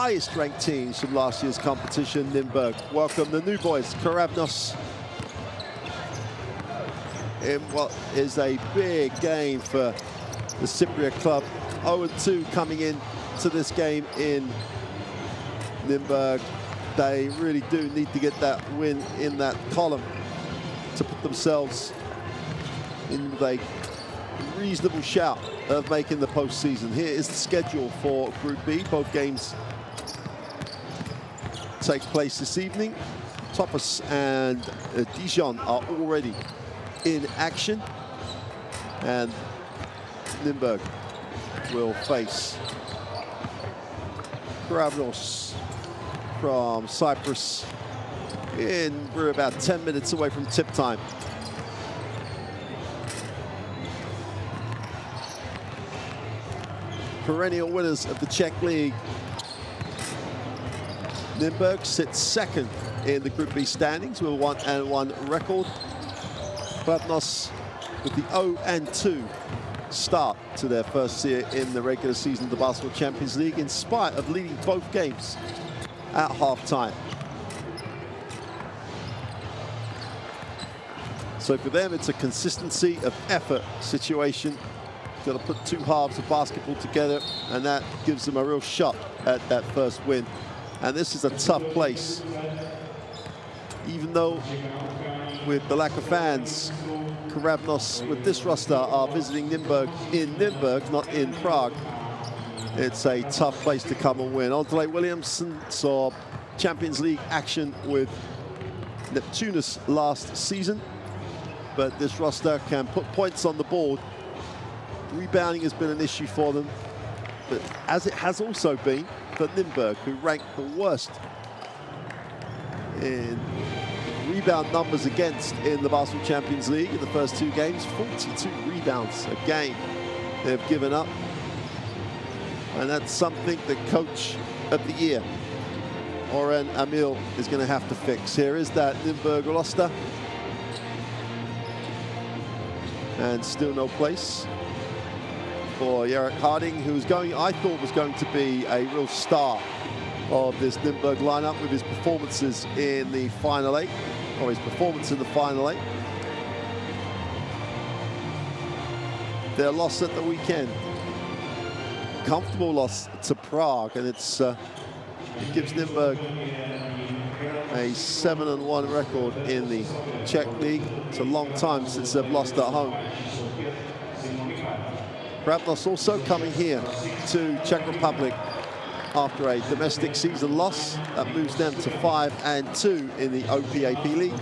highest ranked teams from last year's competition, Nymburk, welcome the new boys, Karavnos, in what is a big game for the Cypriot club. 0-2 coming in to this game in Nymburk. They really do need to get that win in that column to put themselves in a reasonable shout of making the postseason. Here is the schedule for Group B. Both games take place this evening. Topos and Dijon are already in action, and Nymburk will face Karavnos from Cyprus. We're about 10 minutes away from tip time. Perennial winners of the Czech League. Nymburk sits second in the Group B standings with a 1-1 record. Karavnos with the 0-2 start to their first year in the regular season of the Basketball Champions League, in spite of leading both games at half-time. So for them, it's a consistency of effort situation. Got to put two halves of basketball together, and that gives them a real shot at that first win. And this is a tough place. Even though with the lack of fans, Karavnos with this roster are visiting Nymburk in Nymburk, not in Prague. It's a tough place to come and win. Andre Williamson saw Champions League action with Neptunus last season, but this roster can put points on the board. Rebounding has been an issue for them, but as it has also been for Nymburk, who ranked the worst in rebound numbers against in the Basketball Champions League in the first two games. 42 rebounds a game they've given up. And that's something the coach of the year, Oren Amil, is going to have to fix. Here is that Nymburk roster. And still no place for Jarek Harding, who's going, I thought was going to be a real star of this Nymburk lineup with his performances in the Final Eight, or his performance in the Final Eight. Their loss at the weekend, comfortable loss to Prague, and it gives Nymburk a 7-1 record in the Czech League. It's a long time since they've lost at home. Karavnos also coming here to Czech Republic after a domestic season loss. That moves them to 5-2 in the OPAP League.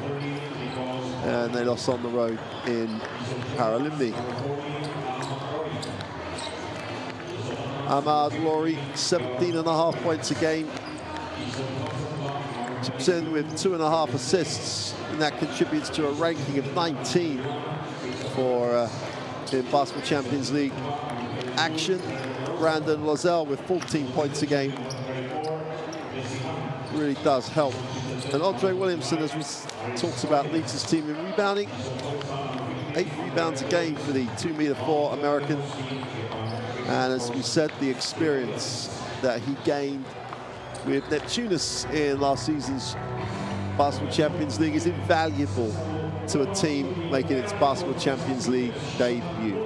And they lost on the road in Paralimni. Ahmad Lori, 17.5 points a game. Chips in with 2.5 assists, and that contributes to a ranking of 19 for in Basketball Champions League action. Brandon Lozelle with 14 points a game really does help. And Andre Williamson, as we talked about, leads his team in rebounding. 8 rebounds a game for the 2'4" American. And as we said, the experience that he gained with Neptunus in last season's Basketball Champions League is invaluable to a team making its Basketball Champions League debut.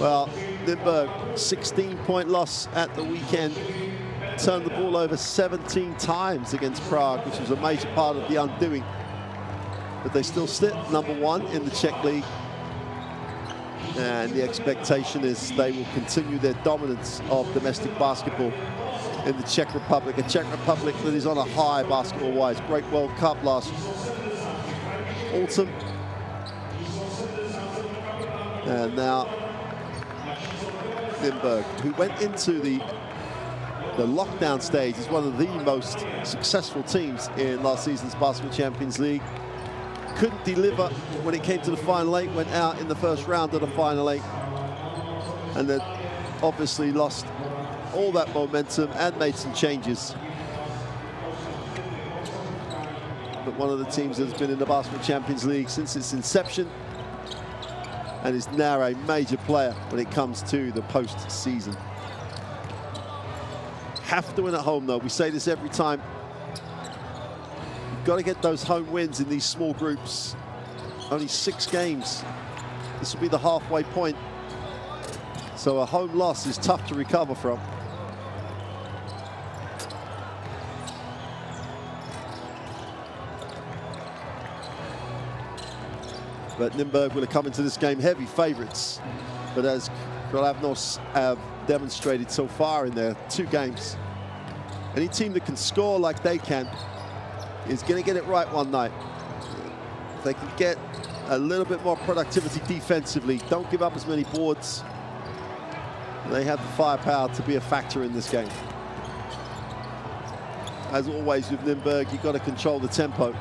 Well, Nymburk, 16-point loss at the weekend. Turned the ball over 17 times against Prague, which was a major part of the undoing. But they still sit #1 in the Czech League. And the expectation is they will continue their dominance of domestic basketball in the Czech Republic. A Czech Republic that is on a high basketball-wise. Great World Cup last autumn. And now Nymburk, who went into the lockdown stage as one of the most successful teams in last season's Basketball Champions League. Couldn't deliver when it came to the Final Eight, went out in the first round of the Final Eight. And then obviously lost all that momentum and made some changes. But one of the teams that has been in the Basketball Champions League since its inception and is now a major player when it comes to the postseason. have to win at home, though. We say this every time. You've got to get those home wins in these small groups. Only 6 games. This will be the halfway point. So a home loss is tough to recover from. But Nymburk will have come into this game heavy favourites. But as Kravnos have demonstrated so far in their 2 games, any team that can score like they can is going to get it right one night. If they can get a little bit more productivity defensively, don't give up as many boards, they have the firepower to be a factor in this game. As always with Nymburk, you've got to control the tempo.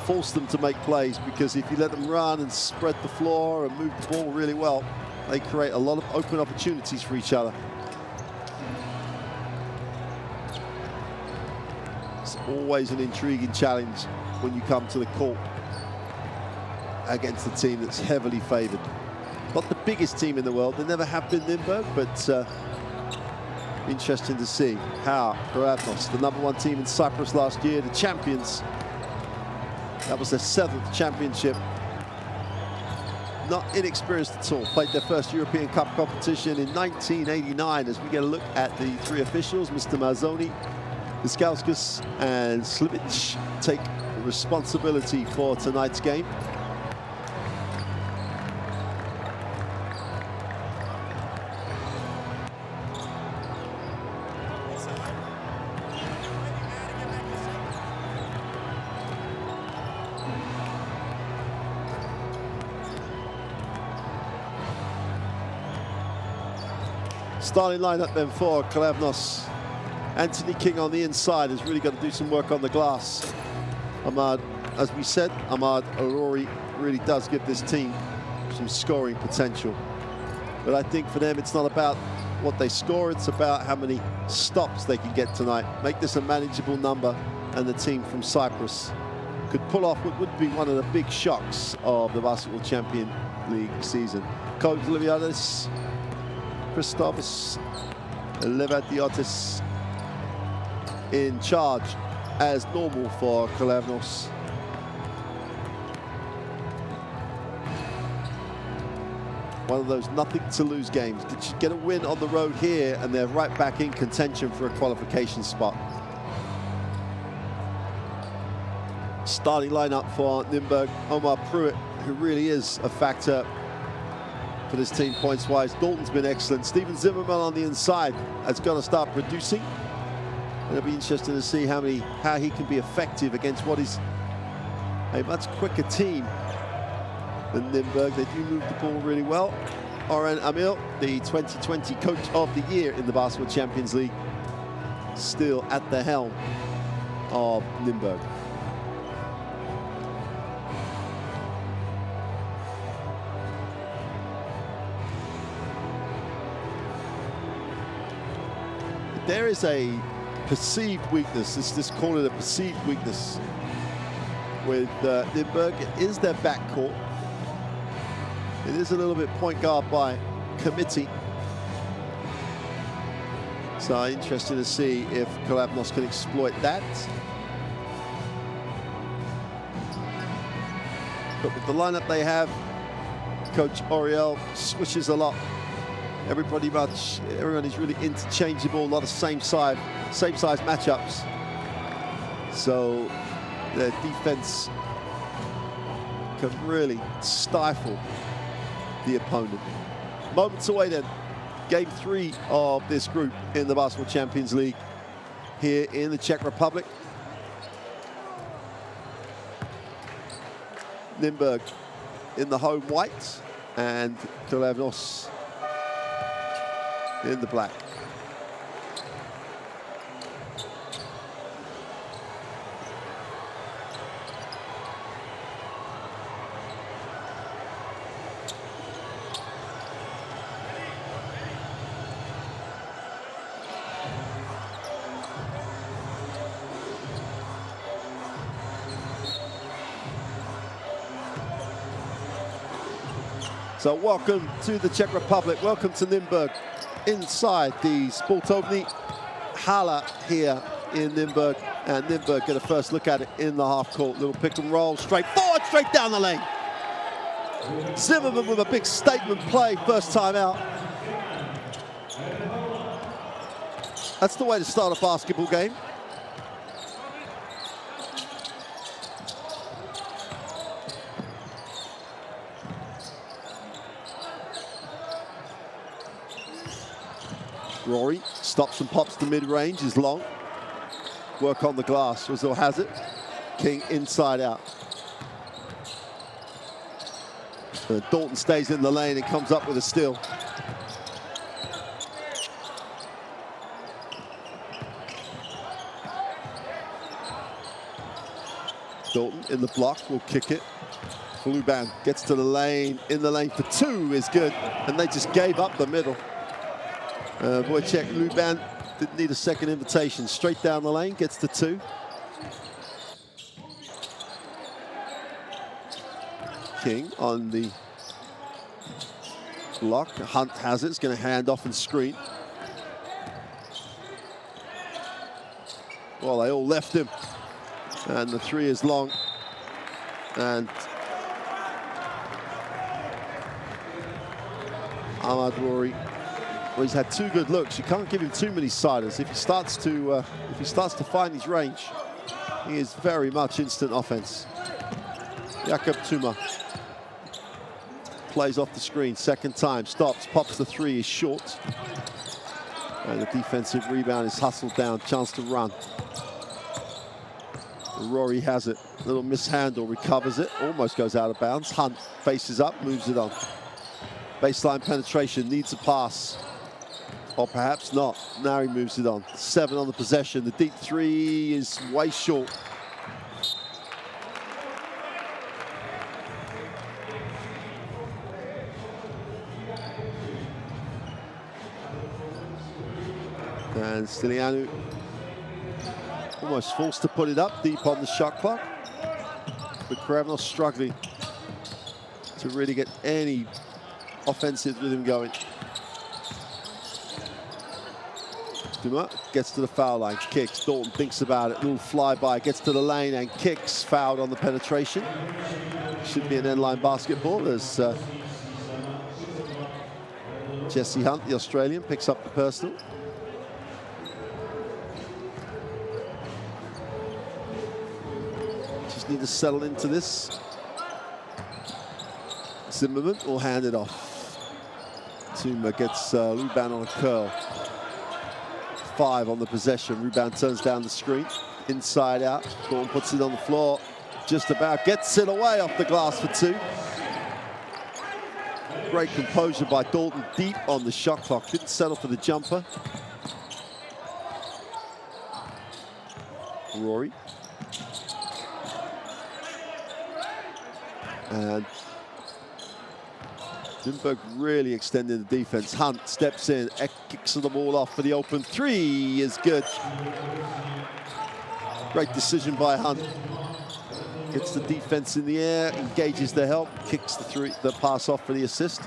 Force them to make plays, because if you let them run and spread the floor and move the ball really well, they create a lot of open opportunities for each other. It's always an intriguing challenge when you come to the court against a team that's heavily favored. Not the biggest team in the world, they never have been Nymburk, but interesting to see how Kravnos, the #1 team in Cyprus last year, the champions, that was their 7th championship. Not inexperienced at all. Played their first European Cup competition in 1989. As we get a look at the 3 officials, Mr. Mazzoni, Viskauskas and Slivic take responsibility for tonight's game. Starting lineup then for Kravnos. Anthony King on the inside has really got to do some work on the glass. Ahmad, as we said, Ahmad Arori really does give this team some scoring potential. But I think for them, it's not about what they score, it's about how many stops they can get tonight. Make this a manageable number, and the team from Cyprus could pull off what would be one of the big shocks of the Basketball Champion League season. Coach Liviadis, Christos Levadiotis in charge as normal for Kravnos. One of those nothing to lose games. Did you get a win on the road here, and they're right back in contention for a qualification spot. Starting lineup for Nymburk, Omar Pruitt, who really is a factor for this team points-wise. Dalton's been excellent. Steven Zimmerman on the inside has got to start producing. It'll be interesting to see how he can be effective against what is a much quicker team than Nymburk. They do move the ball really well. Oren Amil, the 2020 Coach of the Year in the Basketball Champions League, still at the helm of Nymburk. There is a perceived weakness, let's just call it a perceived weakness, with Nymburk. It is their backcourt. It is a little bit point guard by committee. So interesting to see if Kravnos can exploit that. But with the lineup they have, Coach Oriel switches a lot. Everyone is really interchangeable, a lot of same size matchups. So their defense can really stifle the opponent. Moments away then, game 3 of this group in the Basketball Champions League here in the Czech Republic. Nymburk in the home white and Kravnos in the black. So welcome to the Czech Republic, welcome to Nymburk inside the Sportovny Haller here in Nymburk, and Nymburk get a first look at it in the half court. Little pick and roll, straight forward, straight down the lane. Zimmerman with a big statement play, first time out. That's the way to start a basketball game. Rory stops and pops the mid-range, is long. Work on the glass, Rizzo has it. King inside out. Dalton stays in the lane and comes up with a steal. Dalton in the block, will kick it. Luban gets to the lane, in the lane for two is good, and they just gave up the middle. Wojciech Luban didn't need a second invitation. Straight down the lane, gets to two. King on the block. Hunt has it, it's going to hand off and screen. Well, they all left him. And the three is long. And Ahmad Rory, well, he's had two good looks. You can't give him too many siders. If he starts to find his range, he is very much instant offense. Jakob Tuma plays off the screen, second time, stops, pops the three, is short. And the defensive rebound is hustled down, chance to run. Rory has it, little mishandle, recovers it, almost goes out of bounds. Hunt faces up, moves it on. Baseline penetration, needs a pass. Or perhaps not. Now he moves it on. 7 on the possession. The deep three is way short. And Stilianu almost forced to put it up deep on the shot clock. But Karavnos struggling to really get any offensive rhythm going. Duma gets to the foul line, kicks. Dalton thinks about it, little flyby, gets to the lane and kicks. Fouled on the penetration. Should be an end-line basketball as Jesse Hunt, the Australian, picks up the personal. Just need to settle into this. Zimmerman will hand it off. Tuma gets Luban on a curl. 5 on the possession. Rebound turns down the screen. Inside out. Dalton puts it on the floor. Just about gets it away off the glass for 2. Great composure by Dalton deep on the shot clock. Didn't settle for the jumper. Rory. And Nymburk really extending the defense. Hunt steps in, kicks the ball off for the open three is good. Great decision by Hunt. Gets the defense in the air, engages the help, kicks the pass off for the assist.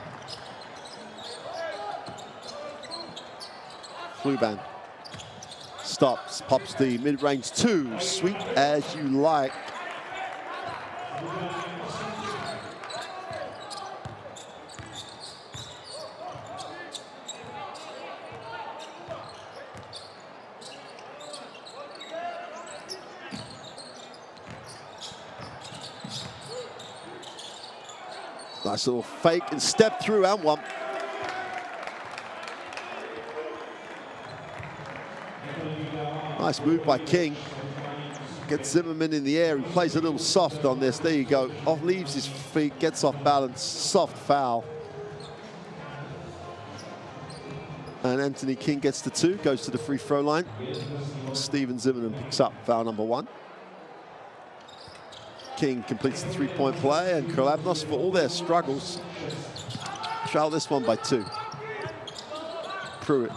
Luban stops, pops the mid-range 2, sweet as you like. Nice little fake and step through and one. Nice move by King. Gets Zimmerman in the air. He plays a little soft on this. There you go. Off, leaves his feet, gets off balance. Soft foul. And Anthony King gets the 2, goes to the free throw line. Steven Zimmerman picks up foul number 1. King completes the 3-point play, and Kralabnos, for all their struggles, trail this one by 2. Pruitt,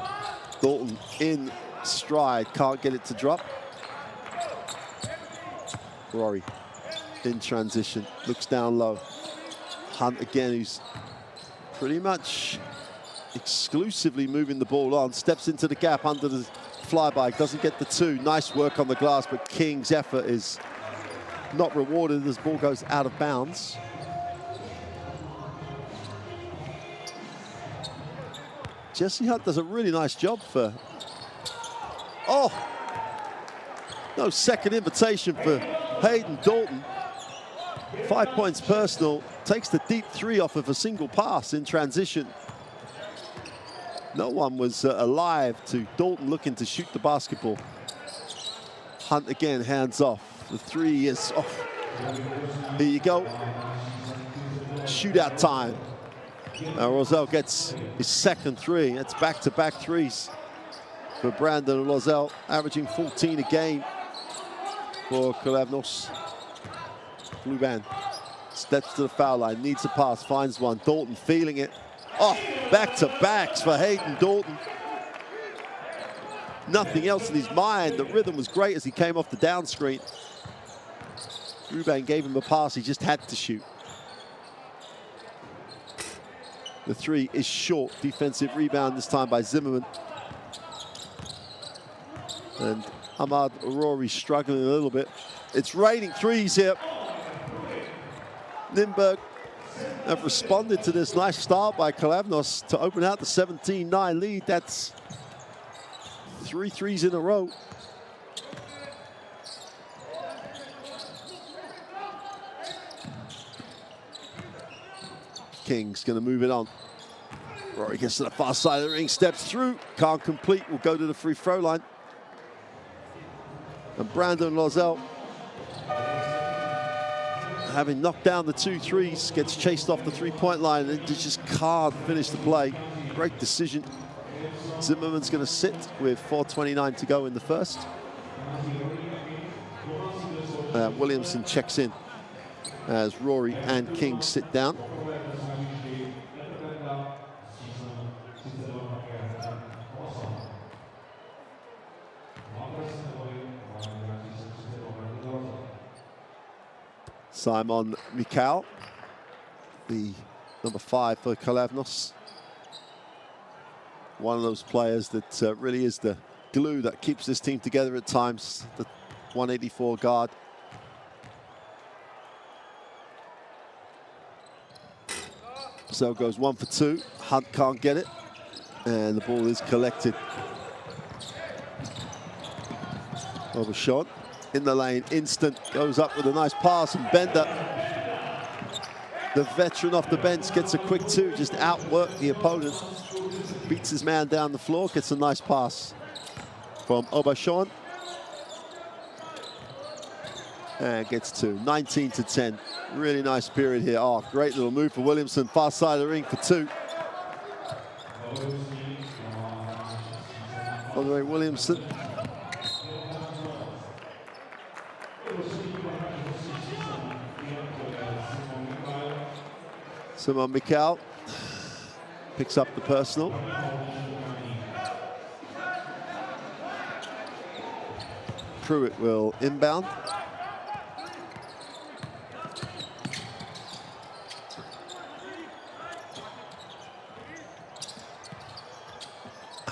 Dalton in stride, can't get it to drop. Rory in transition, looks down low. Hunt again, who's pretty much exclusively moving the ball on, steps into the gap under the flyby, doesn't get the two. Nice work on the glass, but King's effort is not rewarded as ball goes out of bounds. Jesse Hunt does a really nice job for... Oh! No second invitation for Hayden Dalton. 5 points personal. Takes the deep three off of a single pass in transition. No one was alive to Dalton looking to shoot the basketball. Hunt again, hands off. The three is off. Here you go. Shootout time. Roselle gets his second three. It's back-to-back threes for Brandon Roselle, averaging 14 a game for Klavnos. Fluban steps to the foul line, needs a pass, finds one. Dalton feeling it. Oh, back-to-backs for Hayden Dalton. Nothing else in his mind. The rhythm was great as he came off the down screen. Ruban gave him a pass, he just had to shoot. The three is short. Defensive rebound this time by Zimmerman. And Ahmad Rory struggling a little bit. It's raining threes here. Nymburk have responded to this nice start by Klavnos to open out the 17-9 lead. That's 3 threes in a row. King's going to move it on. Rory gets to the far side of the ring, steps through, can't complete, will go to the free throw line. And Brandon Roselle, having knocked down the 2 threes, gets chased off the three-point line and just can't finish the play. Great decision. Zimmerman's going to sit with 4:29 to go in the first. Williamson checks in as Rory and King sit down. Simon Mikal, the number 5 for Klavnos. One of those players that really is the glue that keeps this team together at times, the 184 guard. So goes 1 for 2. Hunt can't get it, and the ball is collected. Over shot. In the lane, instant, goes up with a nice pass, and Bender, the veteran off the bench, gets a quick 2, just outwork the opponent. Beats his man down the floor, gets a nice pass from Obashon. And gets 2, 19-10. Really nice period here. Oh, great little move for Williamson, far side of the ring for 2. Andre Williamson. Simon Mikal picks up the personal. Pruitt will inbound.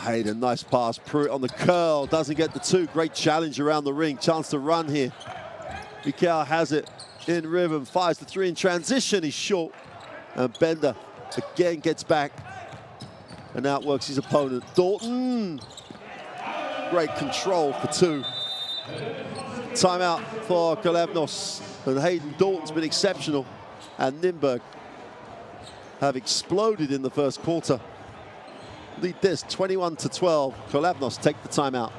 Hayden, nice pass. Pruitt on the curl, doesn't get the 2. Great challenge around the ring. Chance to run here. Mikal has it in rhythm, fires the 3 in transition. He's short. And Bender again gets back and outworks his opponent. Dalton, great control for 2. Timeout for Klavnos. And Hayden Dalton's been exceptional. And Nymburk have exploded in the first quarter. Lead this 21-12. Klavnos take the timeout.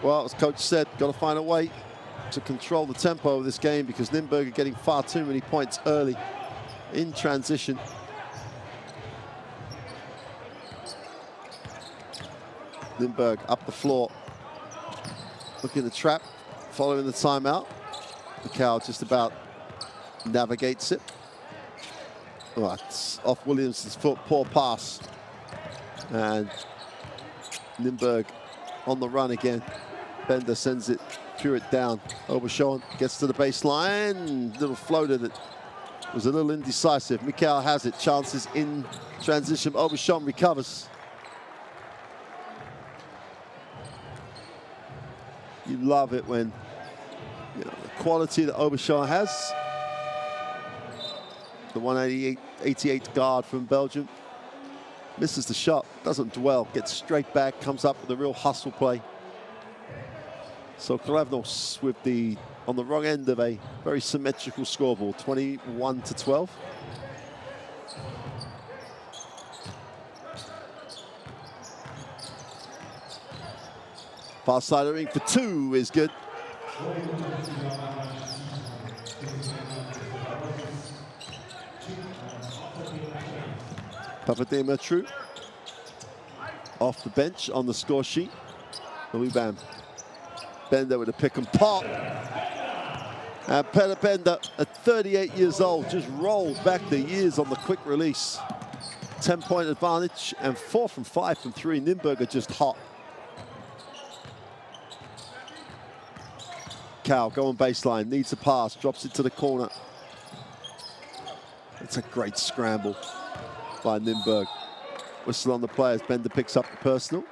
Well, as coach said, got to find a way to control the tempo of this game because Nymburk are getting far too many points early in transition. Nymburk up the floor, looking to trap, following the timeout. Mikal just about navigates it. Oh, it's off Williamson's foot, poor pass. And Nymburk on the run again. Bender sends it, threw it down. Aubuchon gets to the baseline. Little floater that was a little indecisive. Mikal has it, chances in transition. Aubuchon recovers. You love it when the quality that Aubuchon has. The 188 guard from Belgium. Misses the shot, doesn't dwell, gets straight back, comes up with a real hustle play. So Khlevnos with on the wrong end of a very symmetrical scoreboard, 21-12. Far side of the ring for two is good. Papadimitriou off the bench on the score sheet. Luban Bender with a pick and pop. And Peder Bender, at 38 years old, just rolled back the years on the quick release. 10-point advantage and 4 from 5 from 3. Nymburk are just hot. Cal going baseline, needs a pass, drops it to the corner. It's a great scramble by Nymburk. Whistle on the players, Bender picks up the personal.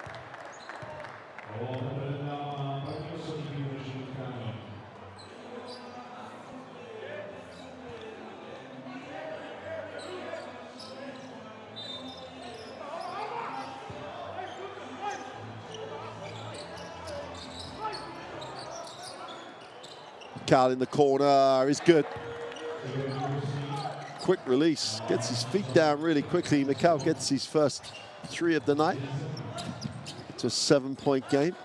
Cal in the corner is good. Quick release, gets his feet down really quickly. Mikal gets his first 3 of the night. It's a 7-point game.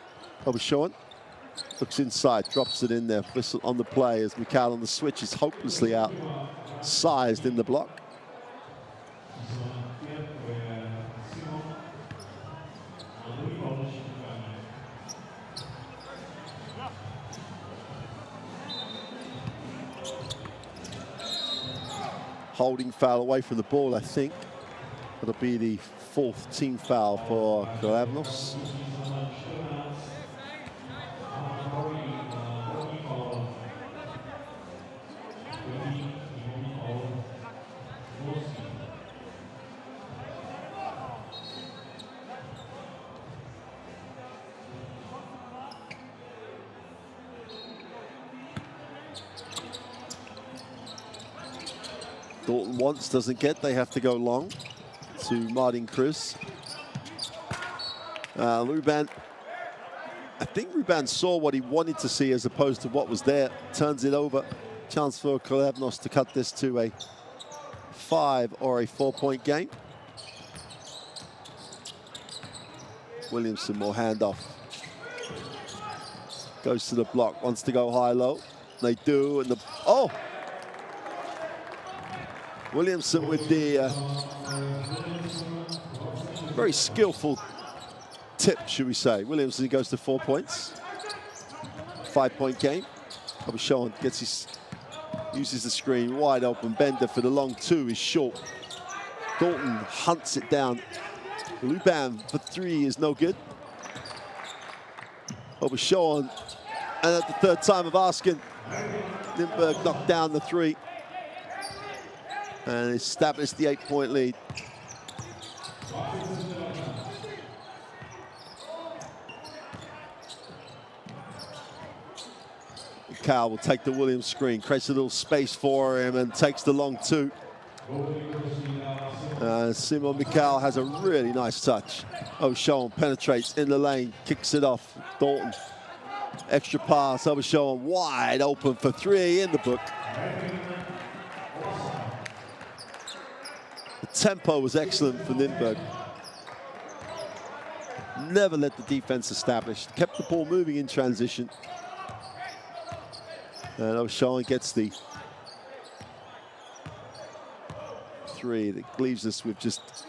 Aubuchon looks inside, drops it in there. Whistle on the play as Mikal on the switch is hopelessly outsized in the block. Holding foul away from the ball, I think. That'll be the 4th team foul for Khlevnos. Dalton wants, doesn't get. They have to go long to Martin Cruz. Luban, I think Luban saw what he wanted to see as opposed to what was there. Turns it over. Chance for Khlevnos to cut this to a 5 or a 4-point game. Williamson, more handoff. Goes to the block, wants to go high-low. They do, and oh! Williamson with the very skillful tip, should we say. Williamson goes to 4 points. 5-point game. Aubuchon uses the screen, wide open. Bender for the long 2 is short. Dalton hunts it down. Luban for 3 is no good. Aubuchon, and at the 3rd time of asking, Nymburk knocked down the 3. And established the 8-point lead. Cal will take the Williams screen, creates a little space for him and takes the long 2. Simon Mikal has a really nice touch. Aubuchon penetrates in the lane, kicks it off. Dalton, extra pass. Aubuchon wide open for 3 in the book. The tempo was excellent for Nymburk. never let the defense establish, kept the ball moving in transition. And O'Shawn gets the 3 that leaves us with just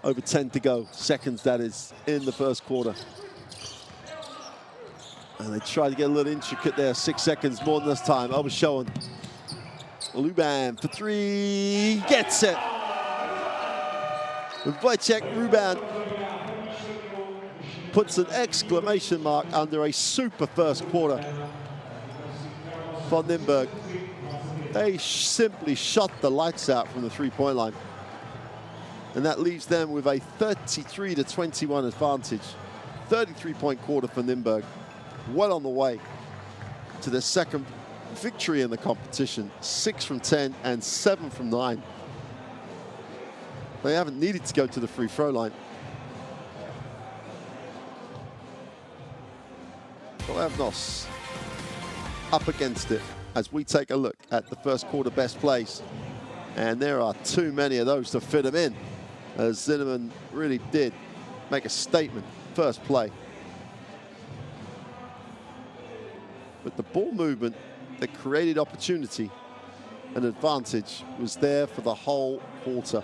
over 10 to go, seconds that is, in the first quarter. And they try to get a little intricate there, 6 seconds more than this time. O'Shawn, Luban for 3, gets it. Wojciech Ruban puts an exclamation mark under a super first quarter for Nymburk. They simply shot the lights out from the three-point line. And that leaves them with a 33-21 advantage. 33-point quarter for Nymburk. Well on the way to their second victory in the competition. 6 from 10 and 7 from 9. They haven't needed to go to the free throw line. Kolavnos up against it as we take a look at the first quarter best plays. And there are too many of those to fit them in, as Zinnerman really did make a statement first play. But the ball movement that created opportunity and advantage was there for the whole quarter.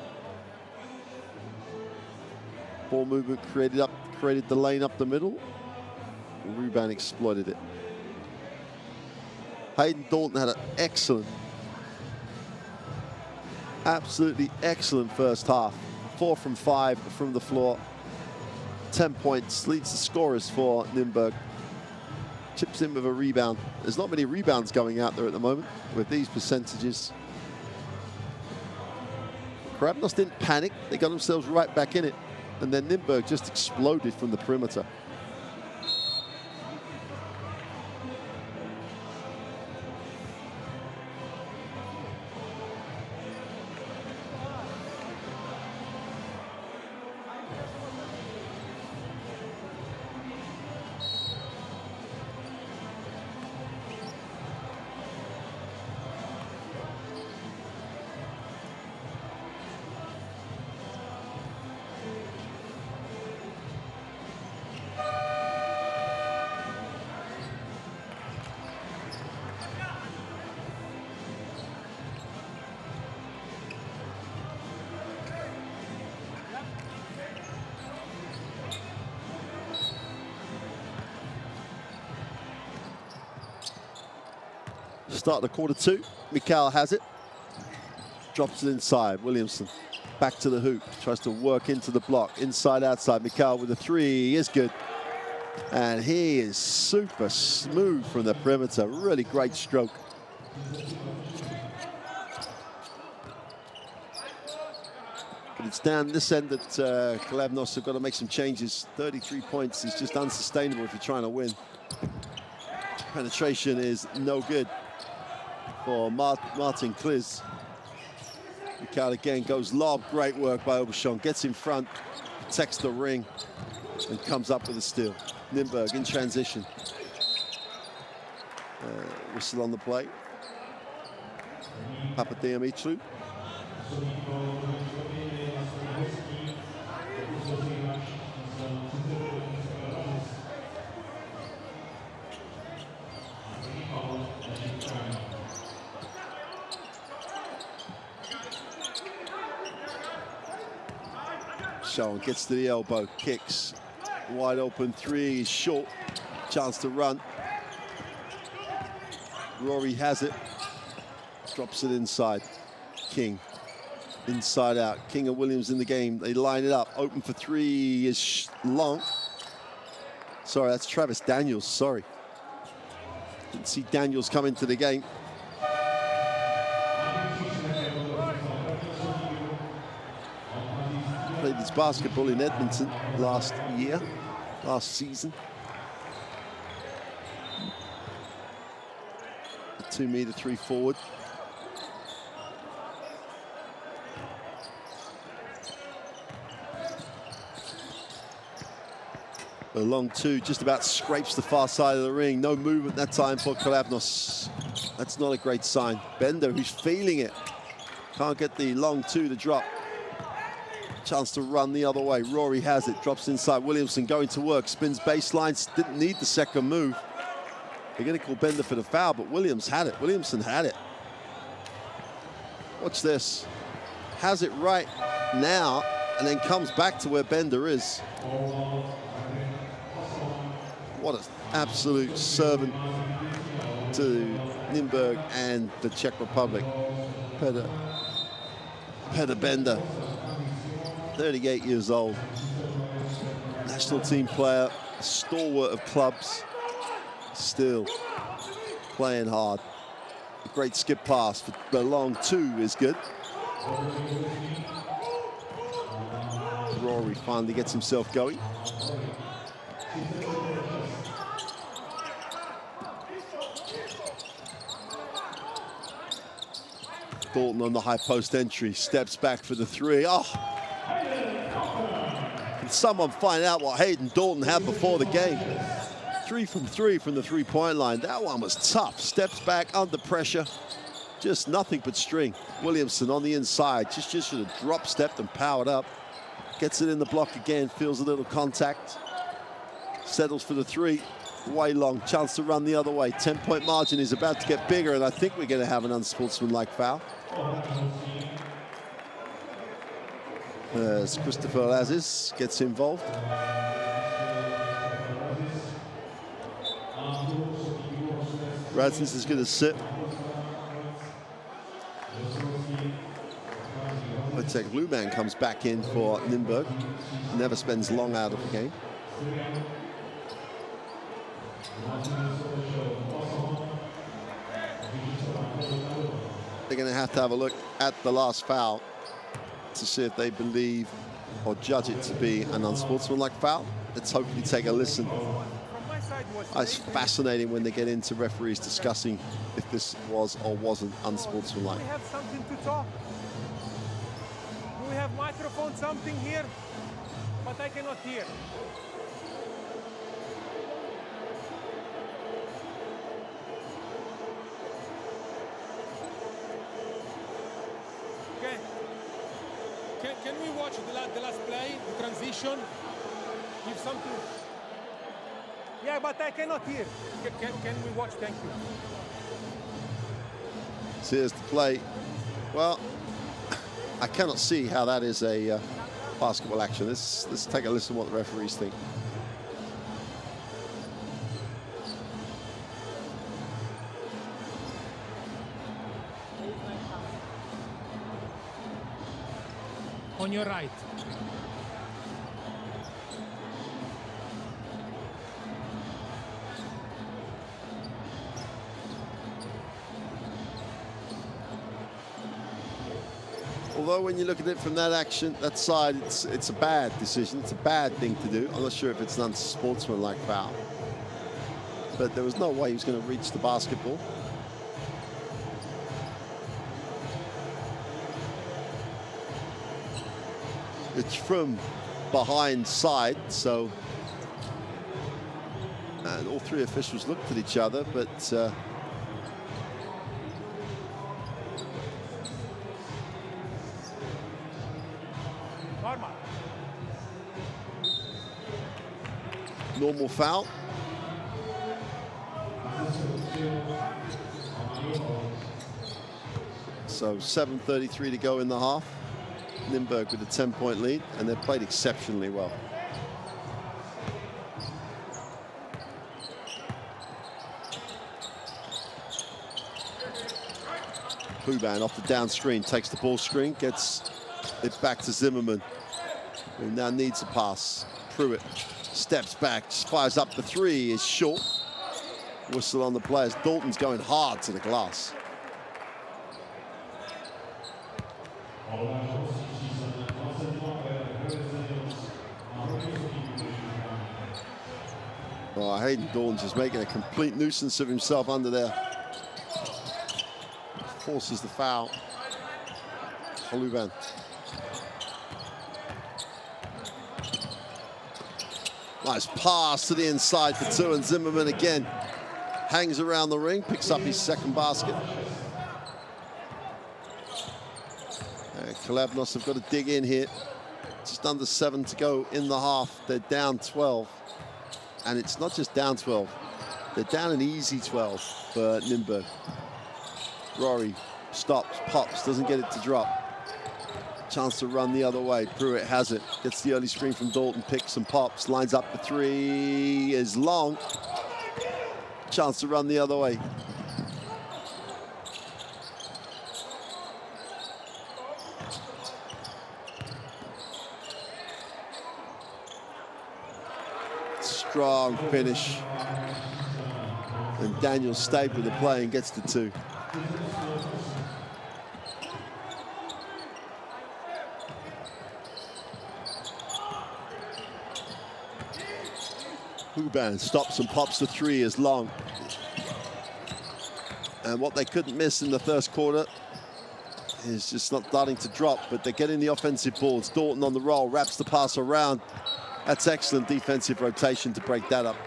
Ball movement created the lane up the middle. Ruban exploited it. Hayden Dalton had an excellent, absolutely excellent first half. 4 from 5 from the floor. 10 points, leads the scorers for Nymburk. Chips in with a rebound. There's not many rebounds going out there at the moment with these percentages. Karabnos didn't panic. They got themselves right back in it. And then Nymburk just exploded from the perimeter. Start of quarter 2. Mikal has it. Drops it inside. Williamson back to the hoop. Tries to work into the block. Inside, outside. Mikal with a 3 is good. And he is super smooth from the perimeter. Really great stroke. But it's down this end that Kolavnos have got to make some changes. 33 points is just unsustainable if you're trying to win. Penetration is no good for Martin Kliz. Mikal again goes lob. Great work by Aubuchon. Gets in front, protects the ring, and comes up with a steal. Nymburk in transition. Whistle on the play. Papadiamitru. Sean gets to the elbow, kicks, wide open 3 is short, chance to run. Rory has it, drops it inside. King, inside out. King and Williams in the game, they line it up, open for 3 is long. Sorry, that's Travis Daniels, sorry. Didn't see Daniels come into the game. Played his basketball in Edmonton last season. A 2-meter 3 forward. A long 2 just about scrapes the far side of the ring. No movement that time for Kolavnos. That's not a great sign. Bender, who's feeling it, can't get the long 2 to drop. Chance to run the other way. Rory has it, drops inside. Williamson going to work, spins baseline, didn't need the second move. They're going to call Bender for the foul, but Williamson had it. Watch this. Has it right now, and then comes back to where Bender is. What an absolute servant to Nymburk and the Czech Republic. Petr Bender, 38 years old. National team player, stalwart of clubs, still playing hard. A great skip pass for the long two is good. Rory finally gets himself going. Dalton on the high post entry, steps back for the three. Oh! Can someone find out what Hayden Dalton had before the game? 3 from 3 from the three-point line. That one was tough. Steps back under pressure. Just nothing but string. Williamson on the inside. Just should have drop stepped and powered up. Gets it in the block again, feels a little contact. Settles for the three. Way long, chance to run the other way. 10-point margin is about to get bigger, and I think we're going to have an unsportsmanlike foul. As Christopher Lazis gets involved. Radzin's is going to sit. Wojtek Luban comes back in for Nymburk. Never spends long out of the game. They're going to have a look at the last foul to see if they believe or judge it to be an unsportsmanlike foul. Let's hopefully take a listen. It's fascinating when they get into referees discussing if this was or wasn't unsportsmanlike. We have something to talk. We have microphone, something here, but I cannot hear. Can we watch the last play, the transition? Give something. Yeah, but I cannot hear. Can we watch? Thank you. So here's the play. Well, I cannot see how that is a basketball action. Let's take a listen to what the referees think. On your right. Although when you look at it from that action, that side, it's a bad decision. It's a bad thing to do. I'm not sure if it's an unsportsmanlike foul. But there was no way he was going to reach the basketball. It's from behind side, so and all three officials looked at each other, but normal foul. So 7:33 to go in the half. Nymburk with a 10-point lead, and they've played exceptionally well. Huban off the down screen, takes the ball screen, gets it back to Zimmerman, who now needs a pass. Pruitt steps back, fires up the three, is short. Whistle on the players. Dalton's going hard to the glass. Oh, Hayden Dalton's just making a complete nuisance of himself under there. Forces the foul. Holuban. Nice pass to the inside for two, and Zimmerman again hangs around the ring, picks up his second basket. Kalabnos have got to dig in here. Just under 7 to go in the half. They're down 12. And it's not just down 12. They're down an easy 12 for Nymburk. Rory stops, pops, doesn't get it to drop. Chance to run the other way. Pruitt has it. Gets the early screen from Dalton, picks and pops, lines up the three, is long. Chance to run the other way. Strong finish. And Daniel stayed with the play and gets the 2. Huban stops and pops the 3 is long. And what they couldn't miss in the first quarter is just not starting to drop, but they're getting the offensive balls. Dalton on the roll, wraps the pass around. That's excellent defensive rotation to break that up.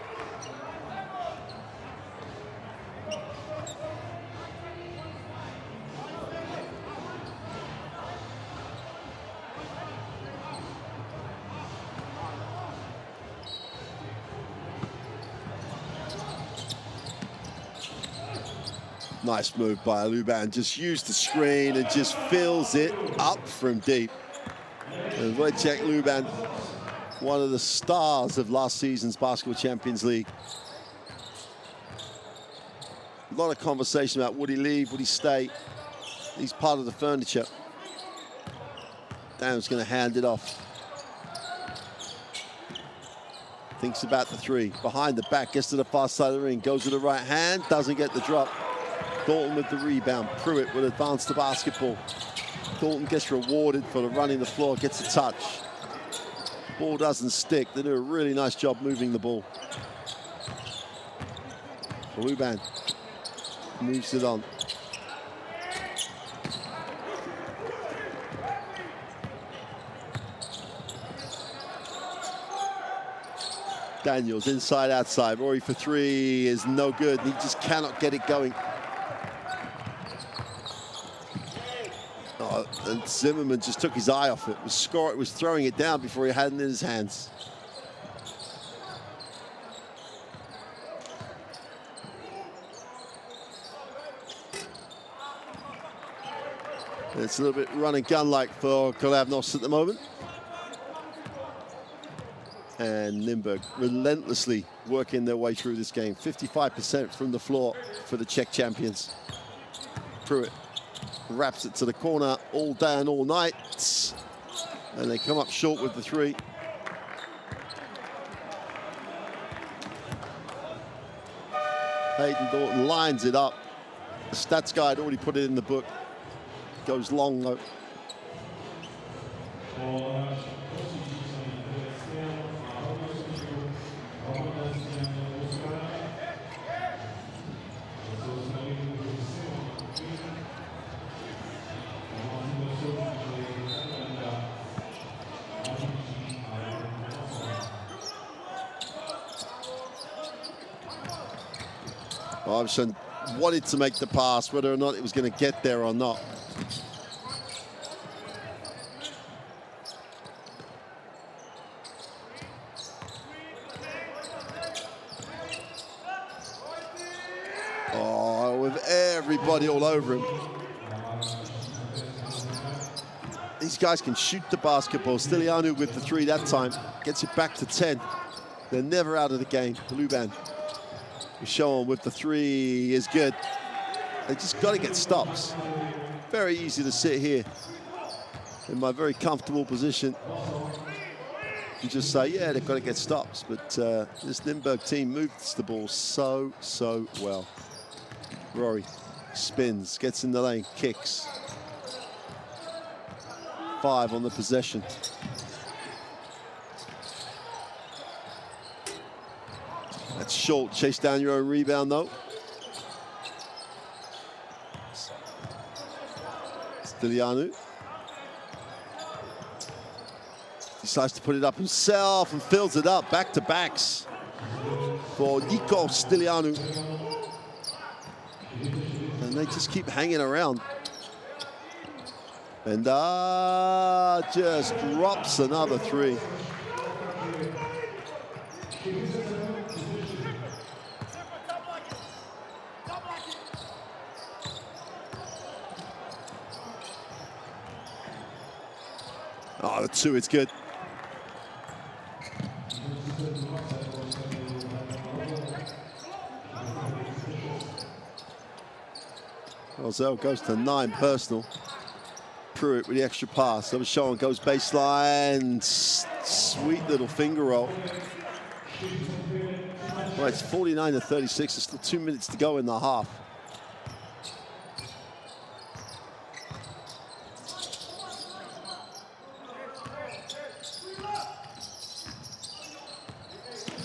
Nice move by Luban. Just used the screen and just fills it up from deep. And Wojciech Luban, one of the stars of last season's Basketball Champions League. A lot of conversation about would he leave, would he stay? He's part of the furniture. Daniel's going to hand it off. Thinks about the 3. Behind the back, gets to the far side of the ring, goes to the right hand, doesn't get the drop. Dalton with the rebound. Pruitt will advance the basketball. Dalton gets rewarded for the running the floor, gets a touch. Ball doesn't stick. They do a really nice job moving the ball. Luban moves it on. Daniels inside, outside. Rory for 3 is no good. He just cannot get it going. And Zimmerman just took his eye off it. Was throwing it down before he had it in his hands. It's a little bit run and gun like for Kolavnos at the moment. And Nymburk relentlessly working their way through this game. 55% from the floor for the Czech champions. Pruitt wraps it to the corner all day and all night. And they come up short with the 3. Hayden Dalton lines it up. The stats guy had already put it in the book. Goes long though. Iverson wanted to make the pass, whether or not it was going to get there or not. Oh, with everybody all over him. These guys can shoot the basketball. Stilianu with the 3 that time. Gets it back to 10. They're never out of the game. Luban. Shown with the 3 is good. They just got to get stops. Very easy to sit here in my very comfortable position and just say, yeah, they've got to get stops. But this Nymburk team moves the ball so well. Rory spins, gets in the lane, kicks. 5 on the possession. That's short. Chase down your own rebound, though. Stilianu decides to put it up himself and fills it up. Back-to-backs for Nico Stilianu. And they just keep hanging around. And just drops another three. Oh, the two, it's good. Rosell goes to 9 personal. Pruitt with the extra pass. Obishowan goes baseline. Sweet little finger roll. Well, it's 49-36. There's still 2 minutes to go in the half.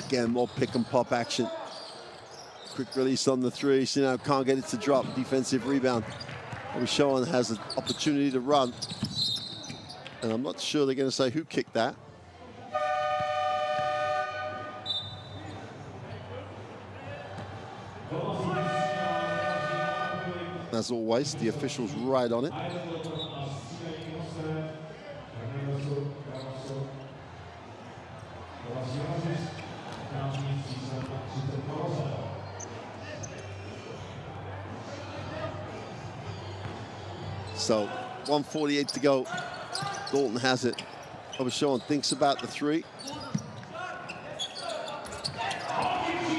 Again, more pick and pop action. Quick release on the three. See now, can't get it to drop. Defensive rebound. Obishowan has an opportunity to run. And I'm not sure they're going to say who kicked that. As always, the official's right on it. So 1:48 to go. Dalton has it. Obishowan thinks about the three.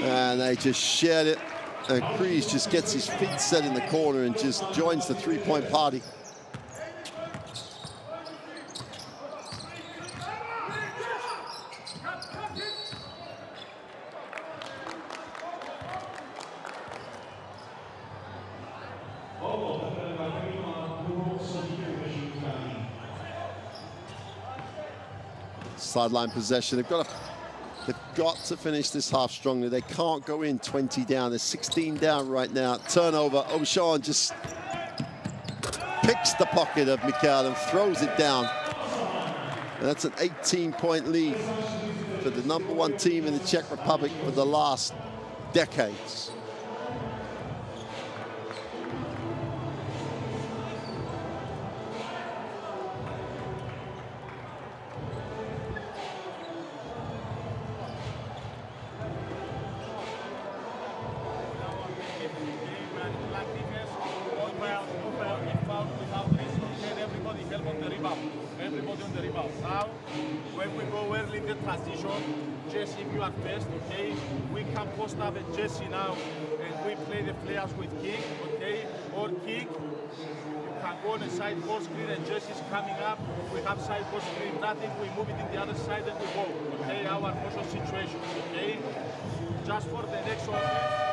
And they just shared it. And Kreese just gets his feet set in the corner and just joins the three-point party. Sideline possession. They've got to finish this half strongly. They can't go in 20 down. They're 16 down right now. Turnover. Obishowan just picks the pocket of Mikel and throws it down. And that's an 18-point lead for the #1 team in the Czech Republic for the last decades. Jesse now, and we play the players with kick, okay, or kick. You can go on a side post screen and Jesse's coming up. We have side post screen, nothing, we move it in the other side and we go, okay, our motion situation, okay, just for the next offense.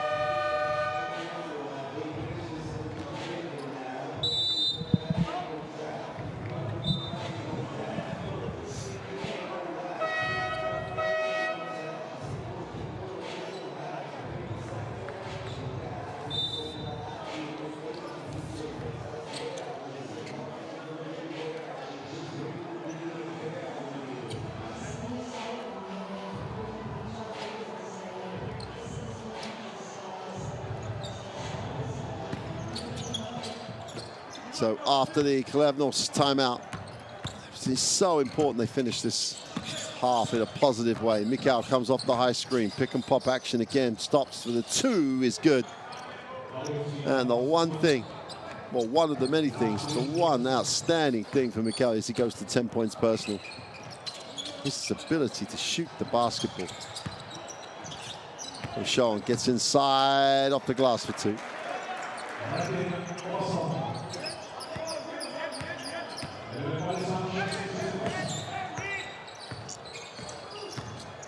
So after the Kalevnos timeout, it's so important they finish this half in a positive way. Mikel comes off the high screen, pick and pop action again, stops for the two is good. And the one thing, well, one of the many things, the one outstanding thing for Mikel is he goes to 10 points personal. His ability to shoot the basketball. And Sean gets inside off the glass for two.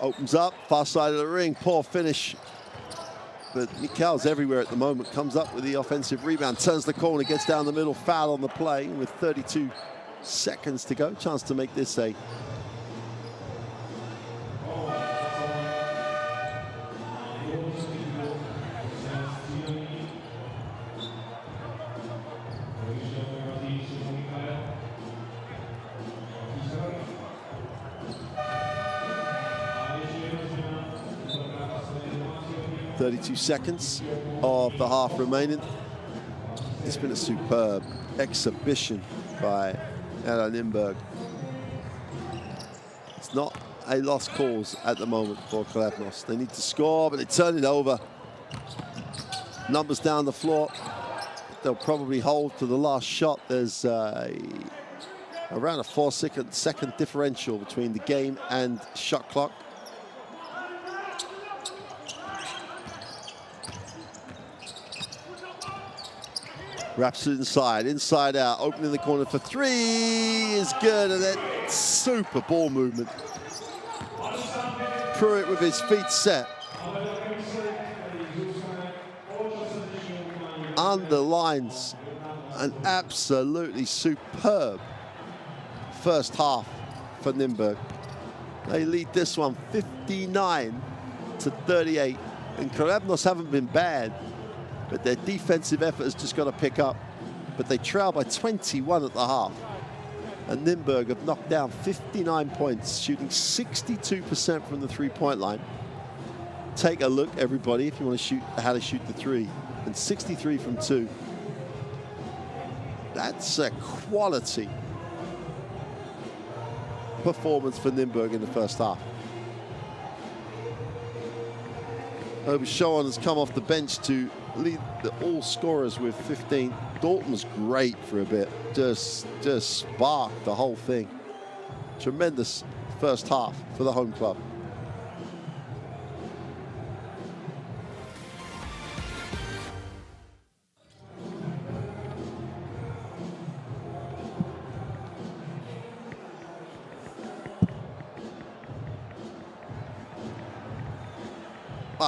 Opens up, far side of the ring, poor finish. But Mikel's everywhere at the moment, comes up with the offensive rebound, turns the corner, gets down the middle, foul on the play with 32 seconds to go. Chance to make this a seconds of the half remaining. It's been a superb exhibition by Ella Nimberg. It's not a lost cause at the moment for Khlebnos. They need to score, but they turn it over. Numbers down the floor. They'll probably hold to the last shot. There's around a 4-second differential between the game and shot clock. Wraps it inside out, opening the corner for three is good, and then super ball movement. Pruitt with his feet set. Underlines an absolutely superb first half for Nimberg. They lead this one 59-38, and Khlebnos haven't been bad, but their defensive effort has just got to pick up. But they trail by 21 at the half. And Nimberg have knocked down 59 points, shooting 62% from the three-point line. Take a look, everybody, if you want to shoot how to shoot the three. And 63 from two. That's a quality performance for Nimberg in the first half. Obashawan has come off the bench to lead the all scorers with 15. Dalton was great for a bit, just sparked the whole thing. Tremendous first half for the home club.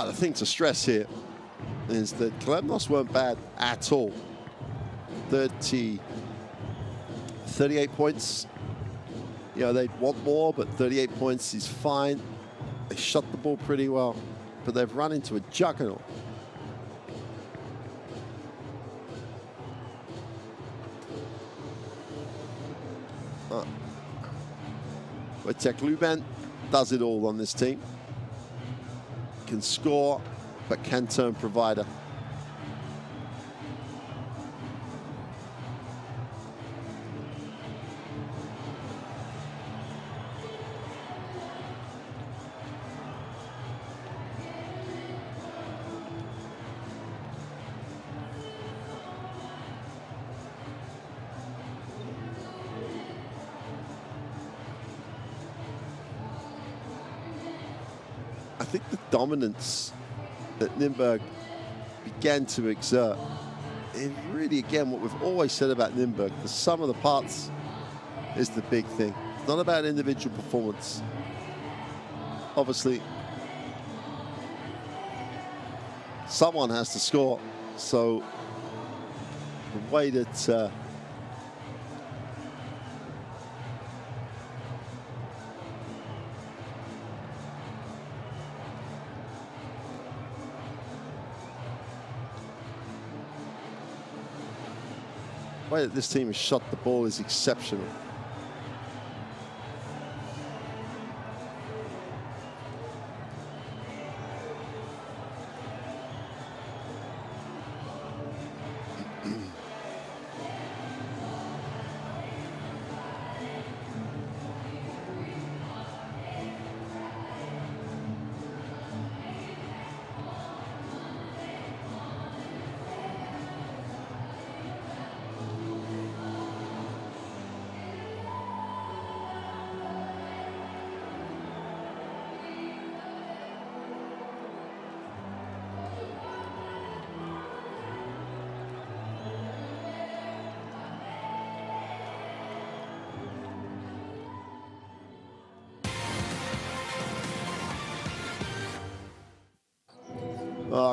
The thing to stress here is that Khlebnos weren't bad at all. 38 points. You know, they'd want more, but 38 points is fine. They shot the ball pretty well, but they've run into a juggernaut. Wojciech Luban does it all on this team. Can score, but can turn provider. I think the dominance that Nimberg began to exert is really, again, what we've always said about Nimberg. The sum of the parts is the big thing. It's not about individual performance. Obviously, someone has to score. So the way that the way that this team has shot the ball is exceptional.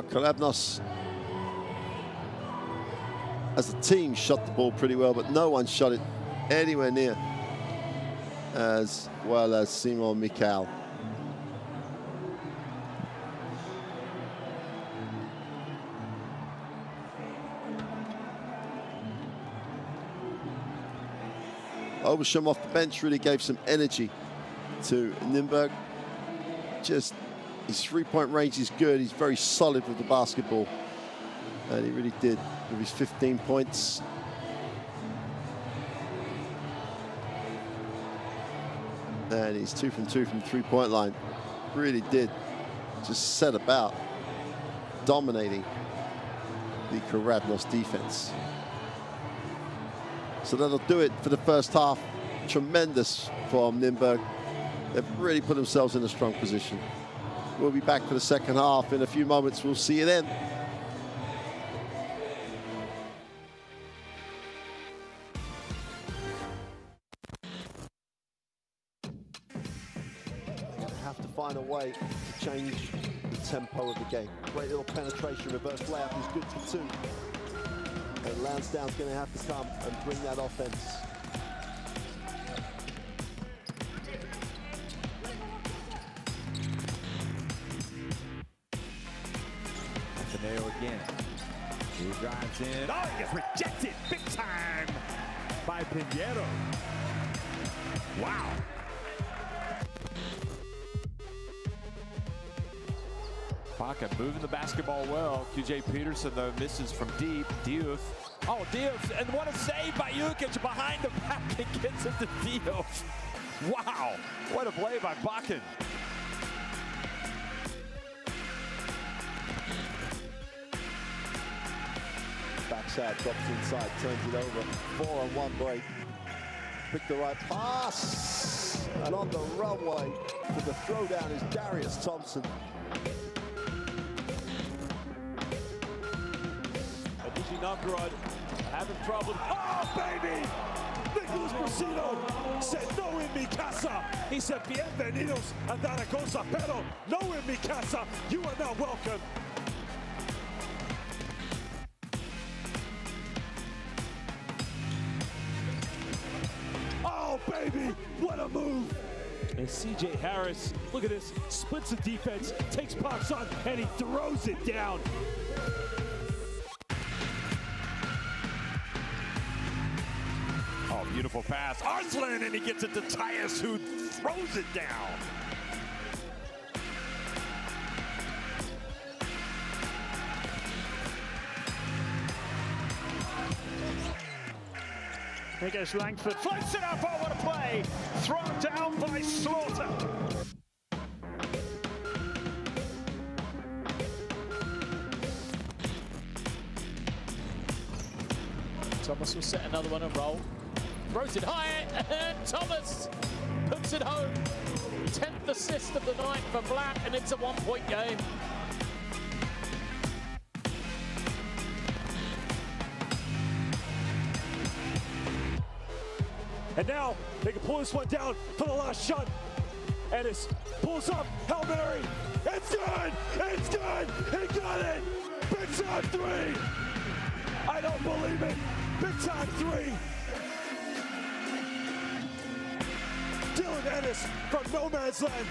Khlebnos, as a team, shot the ball pretty well, but no one shot it anywhere near as well as Simon Mikal. Oversham off the bench really gave some energy to Nimberg. Just his three-point range is good. He's very solid with the basketball. And he really did with his 15 points. And he's 2 from 2 from the three-point line. Really did just set about dominating the Karanos defense. So that'll do it for the first half. Tremendous from Nymburk. They've really put themselves in a strong position. We'll be back for the second half in a few moments. We'll see you then. Have to find a way to change the tempo of the game. Great little penetration, reverse layup is good for 2. And Lansdowne's going to have to come and bring that offense. Ateneo again. He drives in. Oh, he gets rejected big time by Pinheiro. Wow. Baca moving the basketball well. QJ Peterson, though, misses from deep. Diouf. Oh, Diouf, and what a save by Jukic behind the back and gets it to Diouf. Wow, what a play by Bakken. Backside, drops inside, turns it over. 4-on-1 break. Pick the right pass. And on the runway for the throwdown is Darius Thompson. Novgorod having problems. Oh, baby! Nicholas Brasino said, no en mi casa. He said, bienvenidos a Zaragoza, pero no en mi casa. You are not welcome. Oh, baby! What a move! And C.J. Harris, look at this, splits the defense, takes pops on, and he throws it down. Beautiful pass. Arslan, and he gets it to Tyus, who throws it down. Here goes Langford. Floats it up. Oh, what a play. Thrown down by Slaughter. Thomas will set another one and roll. Throws it high, and Thomas puts it home. 10th assist of the night for Black, and it's a one-point game. And now they can pull this one down for the last shot. Ennis pulls up, Hail Mary. It's good! It's good! He got it! Big time 3! I don't believe it! Big time 3! Dylan Ennis from no man's land.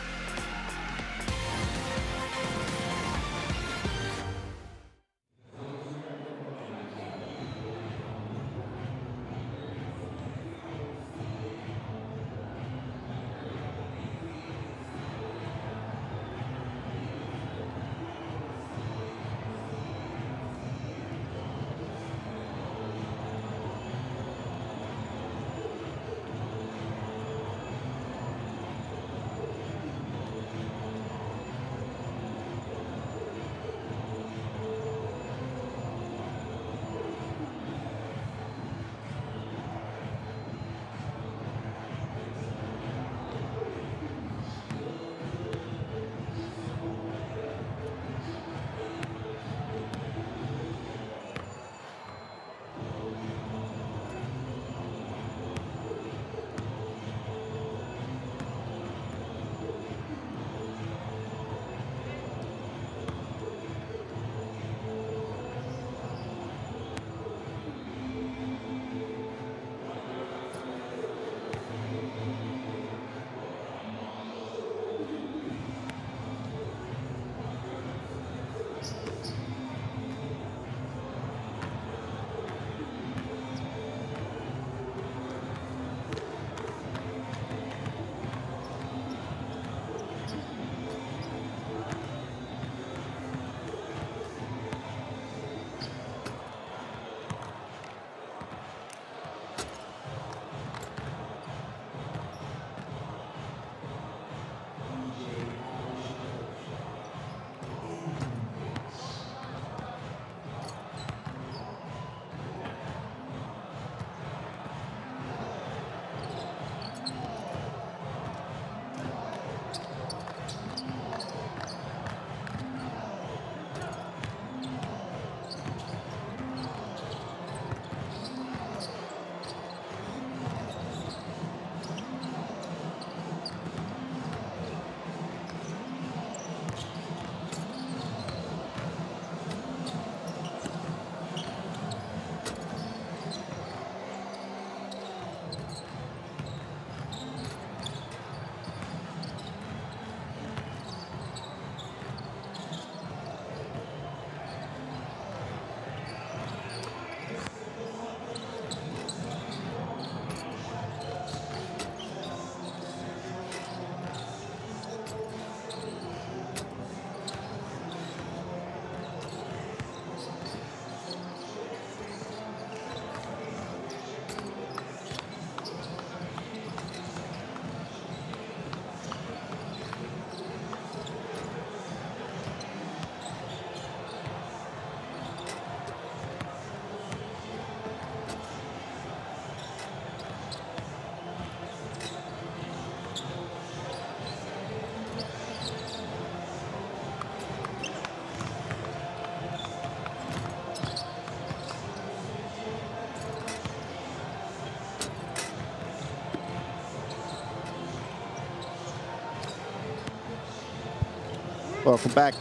Welcome back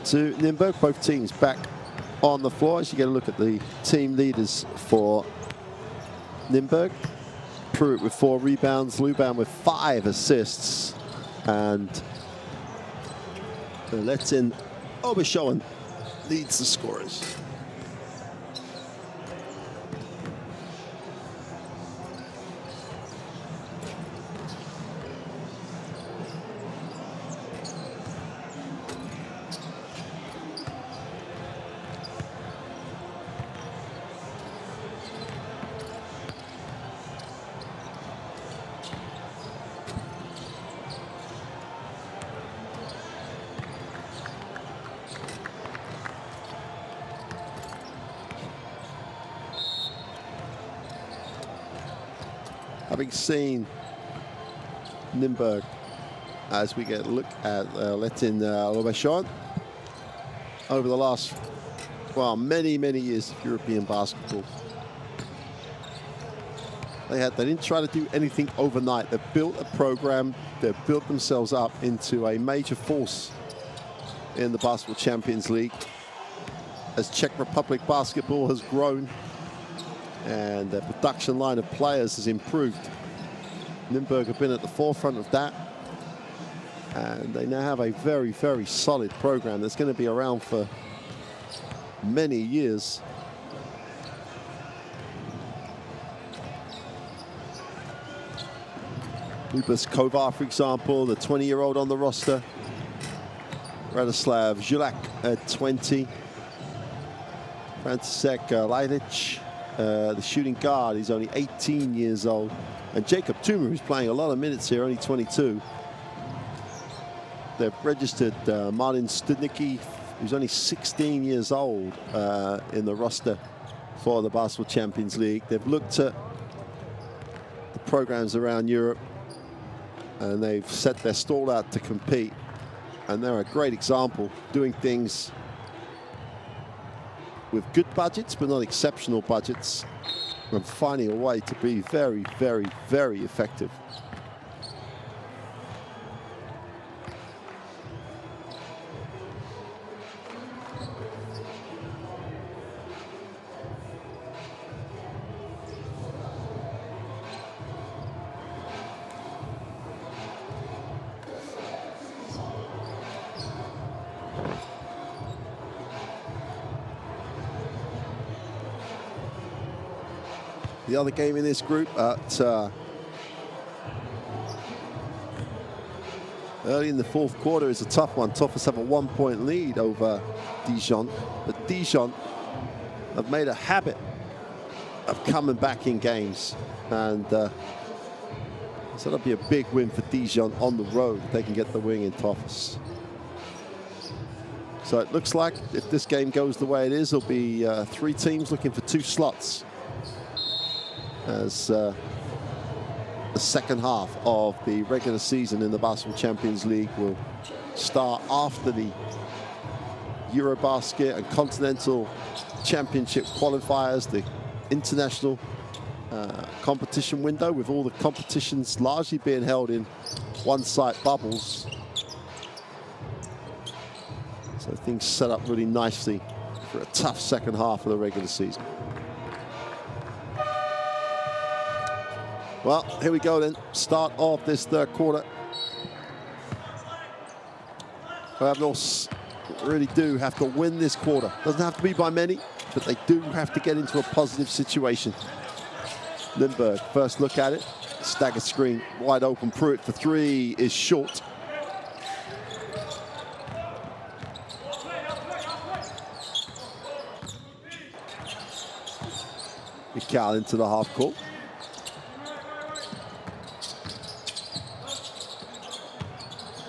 to Nymburk. Both teams back on the floor. As you get a look at the team leaders for Nymburk. Pruitt with 4 rebounds, Luban with 5 assists, and Letin Obishoan leads the scorers. Having seen Nymburk, as we get a look at Letin Obishoan over the last, well, many years of European basketball. They didn't try to do anything overnight. They built a program. They built themselves up into a major force in the Basketball Champions League. As Czech Republic basketball has grown and the production line of players has improved, Nymburk have been at the forefront of that, and they now have a very solid program that's going to be around for many years. Lukas Kovar, for example, the 20-year-old on the roster. Radoslav Zulak at 20. František Lajdic, the shooting guard, he's only 18 years old. And Jacob Tuma, who's playing a lot of minutes here, only 22. They've registered Martin Studnicki, who's only 16 years old in the roster for the Basketball Champions League. They've looked at the programs around Europe, and they've set their stall out to compete. And they're a great example, doing things with good budgets, but not exceptional budgets, and finding a way to be very effective. The other game in this group at early in the fourth quarter is a tough one. Toffers have a 1-point lead over Dijon, but Dijon have made a habit of coming back in games, and so that'll be a big win for Dijon on the road if they can get the win in Toffers. So it looks like if this game goes the way it is, there'll be 3 teams looking for 2 slots as the second half of the regular season in the Basketball Champions League will start after the Eurobasket and Continental Championship qualifiers, the international competition window, with all the competitions largely being held in one-site bubbles. So things set up really nicely for a tough second half of the regular season. Well, here we go then. Start of this third quarter. Klavnos really do have to win this quarter. Doesn't have to be by many, but they do have to get into a positive situation. Nymburk, first look at it. Stagger screen, wide open. Pruitt for 3 is short. Mikal into the half court.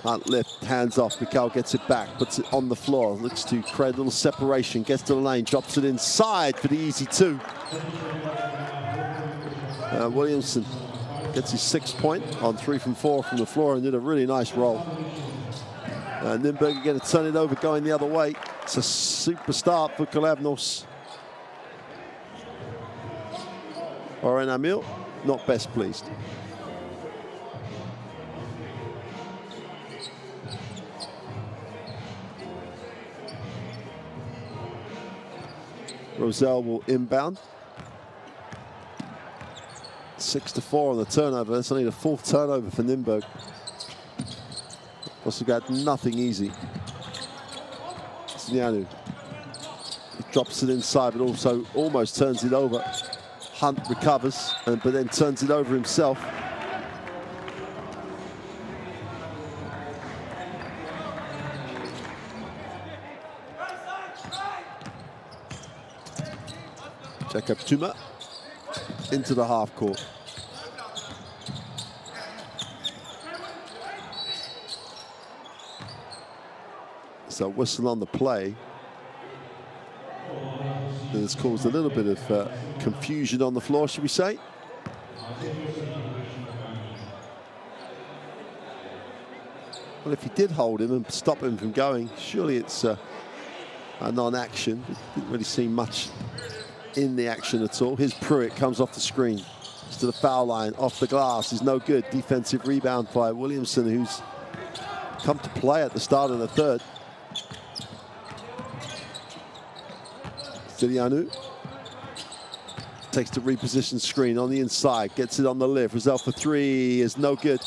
Can't lift, hands off. Mikal gets it back, puts it on the floor, looks to create a little separation, gets to the lane, drops it inside for the easy 2. Williamson gets his 6th point on 3 from 4 from the floor and did a really nice roll. Nymburk again to turn it over, going the other way. It's a super start for Klavnos. Oren Amil, not best pleased. Rosell will inbound. 6-4 on the turnover. That's only the 4th turnover for Nymburk. Also got nothing easy. Sinianu drops it inside, but also almost turns it over. Hunt recovers, but then turns it over himself. Jacob Tuma into the half court. So whistle on the play. This caused a little bit of confusion on the floor, should we say. Well, if he did hold him and stop him from going, surely it's a non-action. Didn't really see much in the action at all. Here's Pruitt, comes off the screen. Just to the foul line, off the glass, is no good. Defensive rebound by Williamson, who's come to play at the start of the third. Silianu takes the repositioned screen on the inside, gets it on the lift. Rosell for three is no good.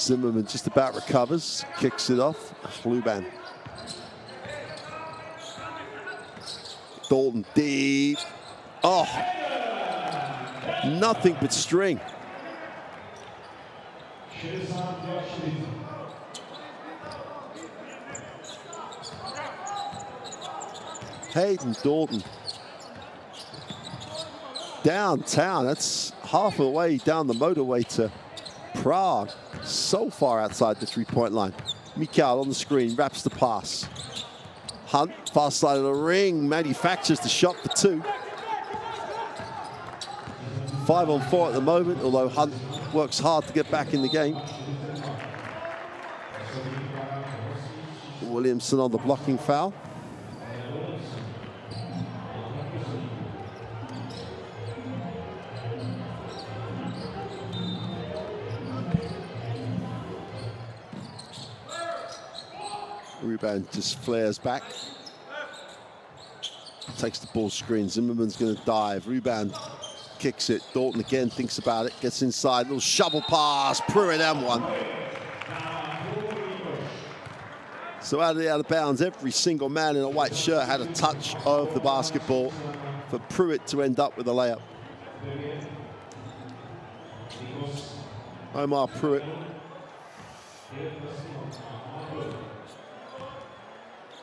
Zimmerman just about recovers, kicks it off. Luban. Dalton deep. Oh, nothing but string. Hayden Dalton. Downtown, that's half of the way down the motorway to Prague. So far outside the three-point line. Mikal on the screen, wraps the pass. Hunt, far side of the ring, manufactures the shot for two. 5-on-4 at the moment, although Hunt works hard to get back in the game. Williamson on the blocking foul. Rebound just flares back. Takes the ball screen. Zimmerman's going to dive. Rebound kicks it. Dalton again thinks about it. Gets inside. Little shovel pass. Pruitt and one. So out of bounds, every single man in a white shirt had a touch of the basketball for Pruitt to end up with a layup. Omar Pruitt.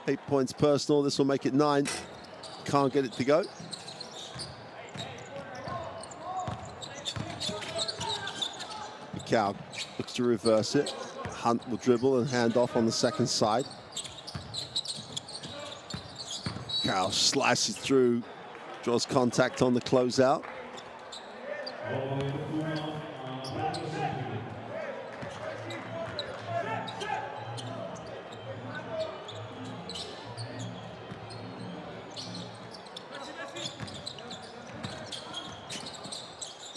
Eight points personal. This will make it 9. Can't get it to go. Mikal looks to reverse it. Hunt will dribble and hand off on the second side. Mikal slices through, draws contact on the closeout.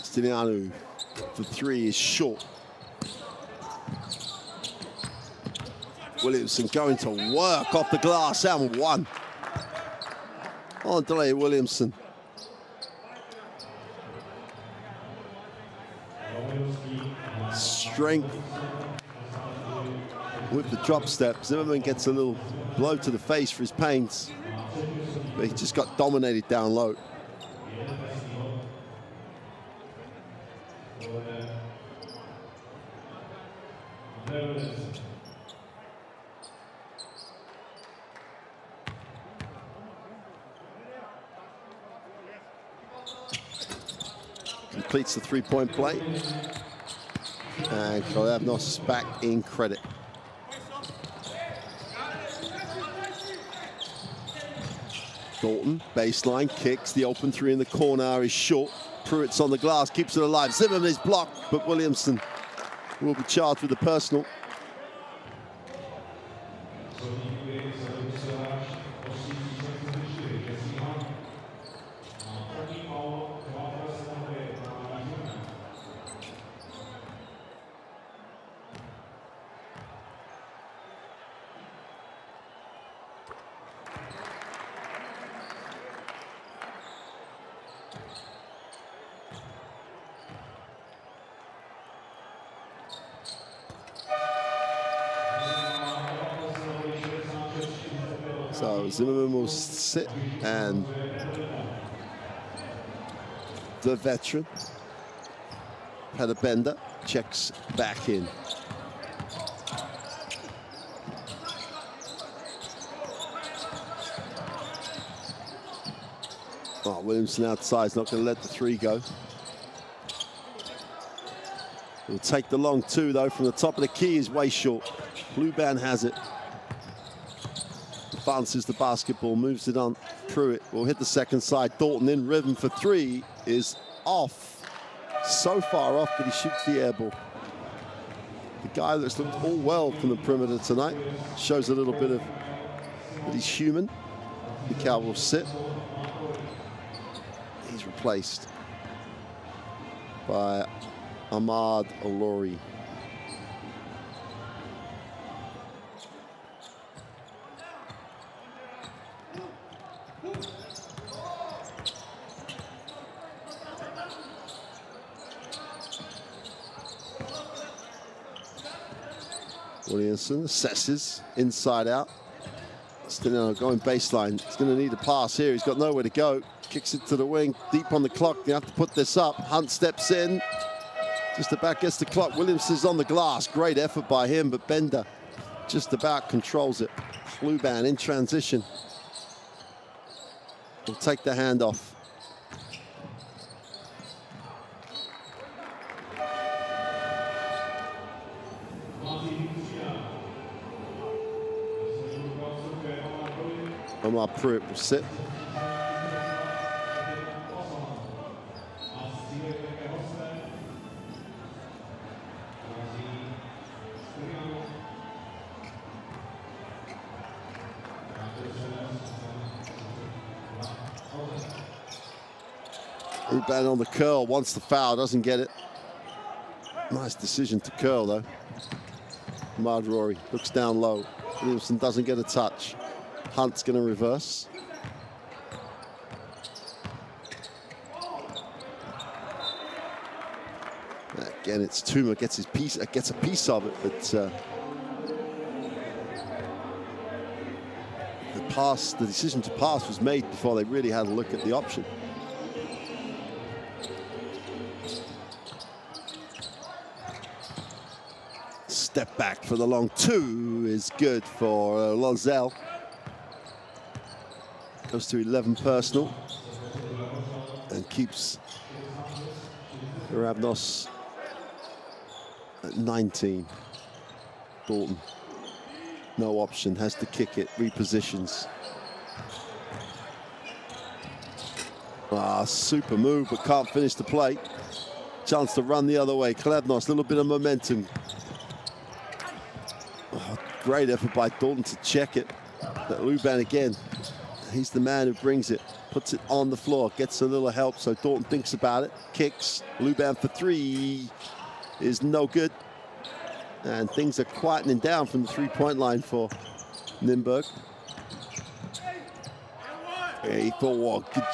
Silianu for three is short. Williamson going to work off the glass and one. Andre Williamson. Strength with the drop step. Zimmerman gets a little blow to the face for his pains, but he just got dominated down low. Completes the three-point play. And Kolyavnos back in credit. Dalton, baseline, kicks. The open three in the corner is short. Pruitt's on the glass, keeps it alive. Zimmerman is blocked, but Williamson will be charged with the personal. So Zimmerman will sit, and the veteran, Peter Bender, checks back in. Oh, Williamson outside is not going to let the three go. He'll take the long two, though, from the top of the key is way short. Blue band has it. Bounces the basketball, moves it on. Pruitt will hit the second side. Dalton in rhythm for three is off. So far off that he shoots the air ball. The guy that's looked all well from the perimeter tonight shows a little bit of that he's human. Mikal will sit. He's replaced by Ahmad Olori. Williamson assesses inside out. Still going baseline. He's going to need a pass here. He's got nowhere to go. Kicks it to the wing, deep on the clock. They have to put this up. Hunt steps in. Just about gets the clock. Williamson's on the glass. Great effort by him, but Bender just about controls it. Luban in transition. Will take the handoff. Omar Pruitt will sit. Ruban on the curl, wants the foul, doesn't get it. Nice decision to curl though. Ahmad Rory looks down low. Williamson doesn't get a touch. Hunt's going to reverse. Again, it's Tuma gets a piece of it, but the decision to pass was made before they really had a look at the option. Step back for the long two is good for Lozelle. Goes to 11 personal and keeps Ravnos at 19. Dalton, no option, has to kick it, repositions. Super move, but can't finish the play. Chance to run the other way. Klebnos, a little bit of momentum. Great effort by Dalton to check it. But Luban again. He's the man who brings it, puts it on the floor, gets a little help, so Dalton thinks about it, kicks. Luban for three is no good. And things are quietening down from the three-point line for Nimberg. He thought, good,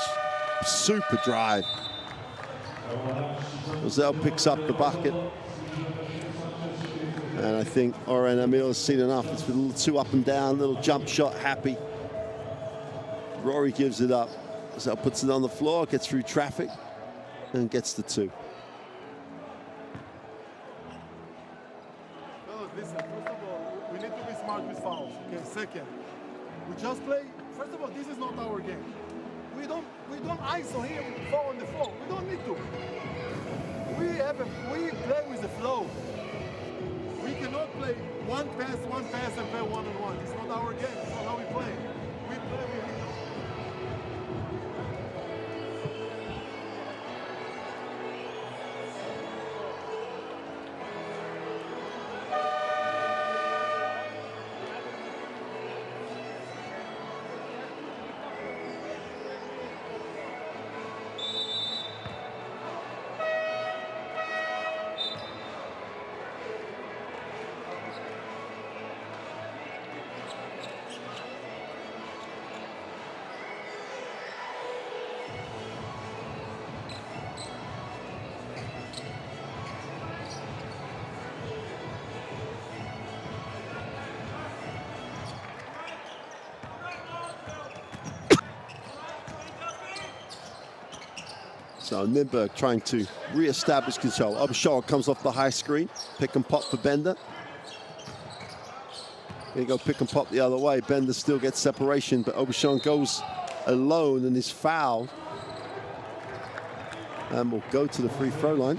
super drive. Roselle picks up the bucket. And I think Oren Amil has seen enough. It's been a little too up and down, little jump shot, happy. Rory gives it up. Roselle puts it on the floor, gets through traffic, and gets the two. Well, listen, first of all, we need to be smart with fouls. Okay, second, we just play. First of all, this is not our game. We don't ISO him, fall on the floor. We don't need to. We play with the flow. We cannot play one pass, and play one-on-one. It's not our game. It's not how we play. We play with it. So Nimberg trying to re-establish control. Aubuchon comes off the high screen. Pick and pop for Bender. Here you go, pick and pop the other way. Bender still gets separation, but Aubuchon goes alone and is fouled. And will go to the free throw line.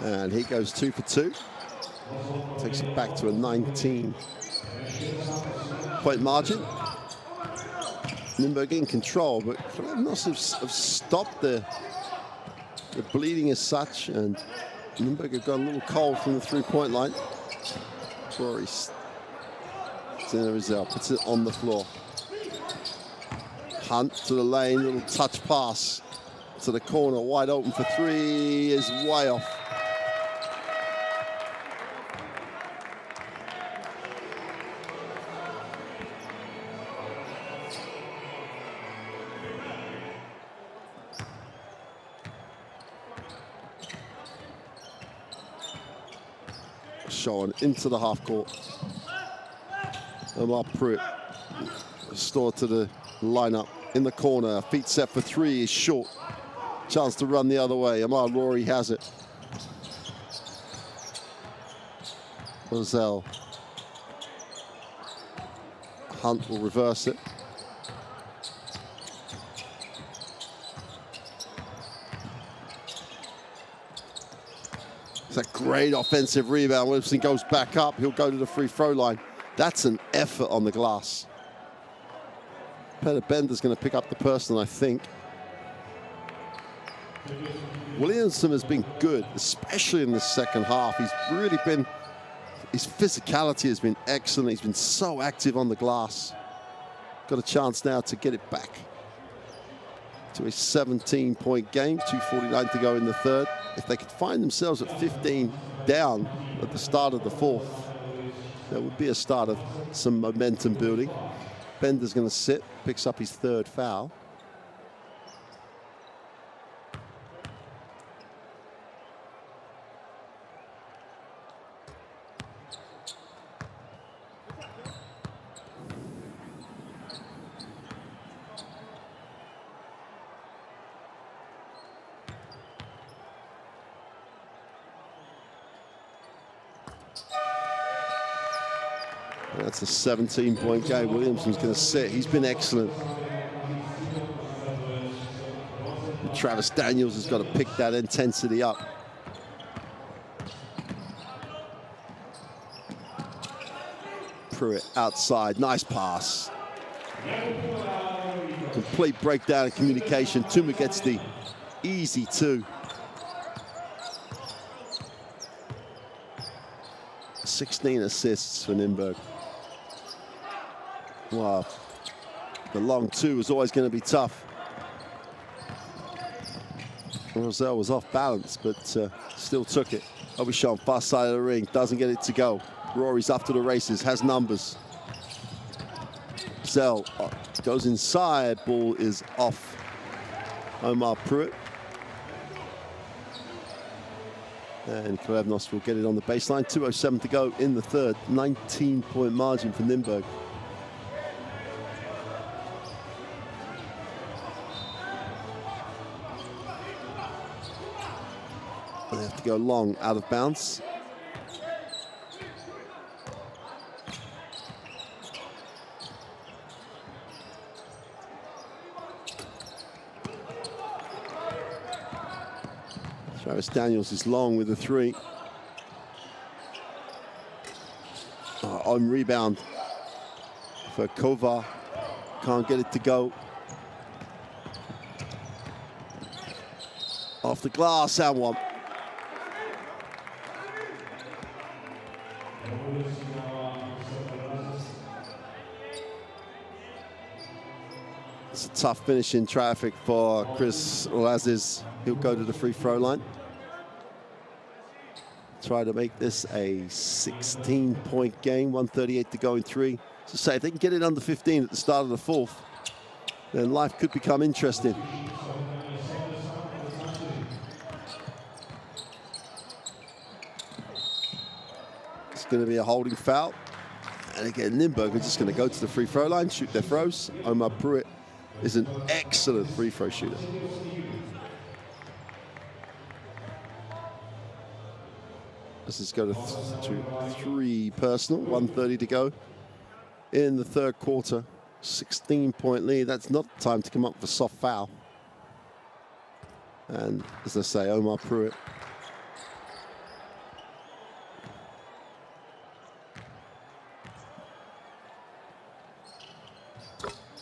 And he goes 2 for 2. Takes it back to a 19-point margin. Nimberg in control, but must have stopped the bleeding as such. And Nimberg have got a little cold from the three-point line. Rory Rizal puts it on the floor. Hunt to the lane, little touch pass to the corner, wide open for three, is way off. Sean into the half court. Omar Pruitt restored to the lineup in the corner. Feet set for three is short. Chance to run the other way. Amar Rory has it. Roselle. Hunt will reverse it. It's a great offensive rebound. Williamson goes back up. He'll go to the free throw line. That's an effort on the glass. Peter Bender's going to pick up the personal, I think. Williamson has been good, especially in the second half. He's really been, his physicality has been excellent. He's been so active on the glass. Got a chance now to get it back to a 17-point game, 2:49 to go in the third. If they could find themselves at 15 down at the start of the fourth, that would be a start of some momentum building. Bender's going to sit, picks up his third foul. That's a 17-point game. Williamson's going to sit. He's been excellent. Travis Daniels has got to pick that intensity up. Pruitt outside. Nice pass. Complete breakdown in communication. Tuma gets the easy two. 16 assists for Nimberg. Wow, the long two is always going to be tough. Roselle was off balance, but still took it. Aubuchon, far side of the ring, doesn't get it to go. Rory's up to the races, has numbers. Zell goes inside, ball is off. Omar Pruitt. And Kalevnos will get it on the baseline. 2:07 to go in the third. 19-point margin for Nimberg. They have to go long, out of bounds. Travis Daniels is long with the three. On rebound for Kovar. Can't get it to go. Off the glass and one. tough finish in traffic for Chris Olazes. He'll go to the free throw line. Try to make this a 16-point game, 1:38 to go in 3. So say if they can get it under 15 at the start of the 4th, then life could become interesting. It's going to be a holding foul. And again, Nymburk are just going to go to the free throw line, shoot their throws. Omar Pruitt is an excellent free throw shooter. Let's just go to 3 personal, 1:30 to go in the 3rd quarter. 16-point lead. That's not the time to come up with a soft foul. And as I say, Omar Pruitt.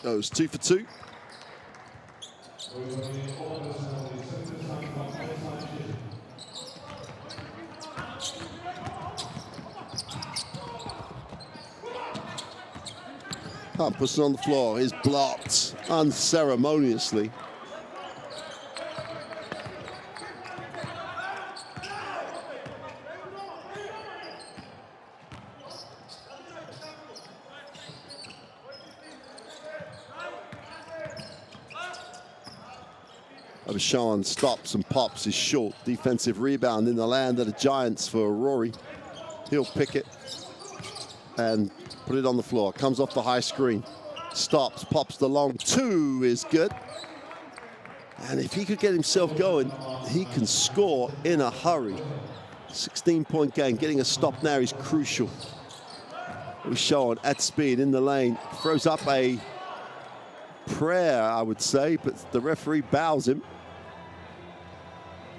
Goes 2 for 2. Puts it on the floor. Is blocked unceremoniously. Obashan stops and pops his short defensive rebound in the land of the Giants for Rory. He'll pick it and put it on the floor. Comes off the high screen. Stops, pops the long 2 is good. And if he could get himself going, he can score in a hurry. 16-point game. Getting a stop now is crucial. Obashan at speed in the lane. Throws up a prayer, I would say, but the referee bows him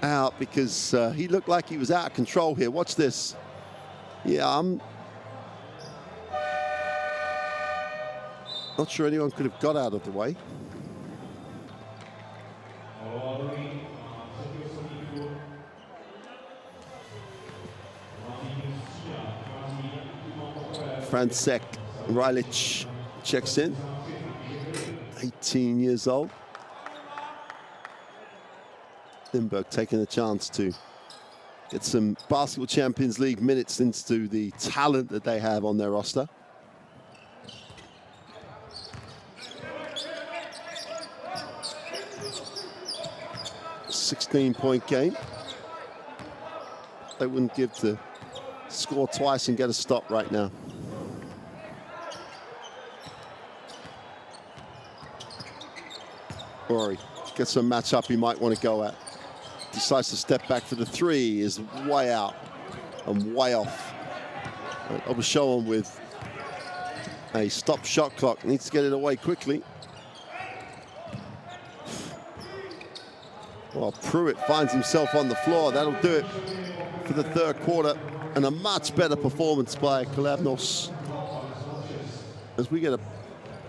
out because he looked like he was out of control here. Watch this. Yeah, I'm not sure anyone could have got out of the way. Francek Rajlic checks in. 18 years old. Nymburk taking a chance to get some Basketball Champions League minutes into the talent that they have on their roster. A 16-point game. They wouldn't give to score twice and get a stop right now. Rory gets a matchup he might want to go at. Decides to step back for the 3, is way out and way off. Obashan with a stop shot clock, needs to get it away quickly. Well, Pruitt finds himself on the floor. That'll do it for the 3rd quarter, and a much better performance by Kalabnos. As we get a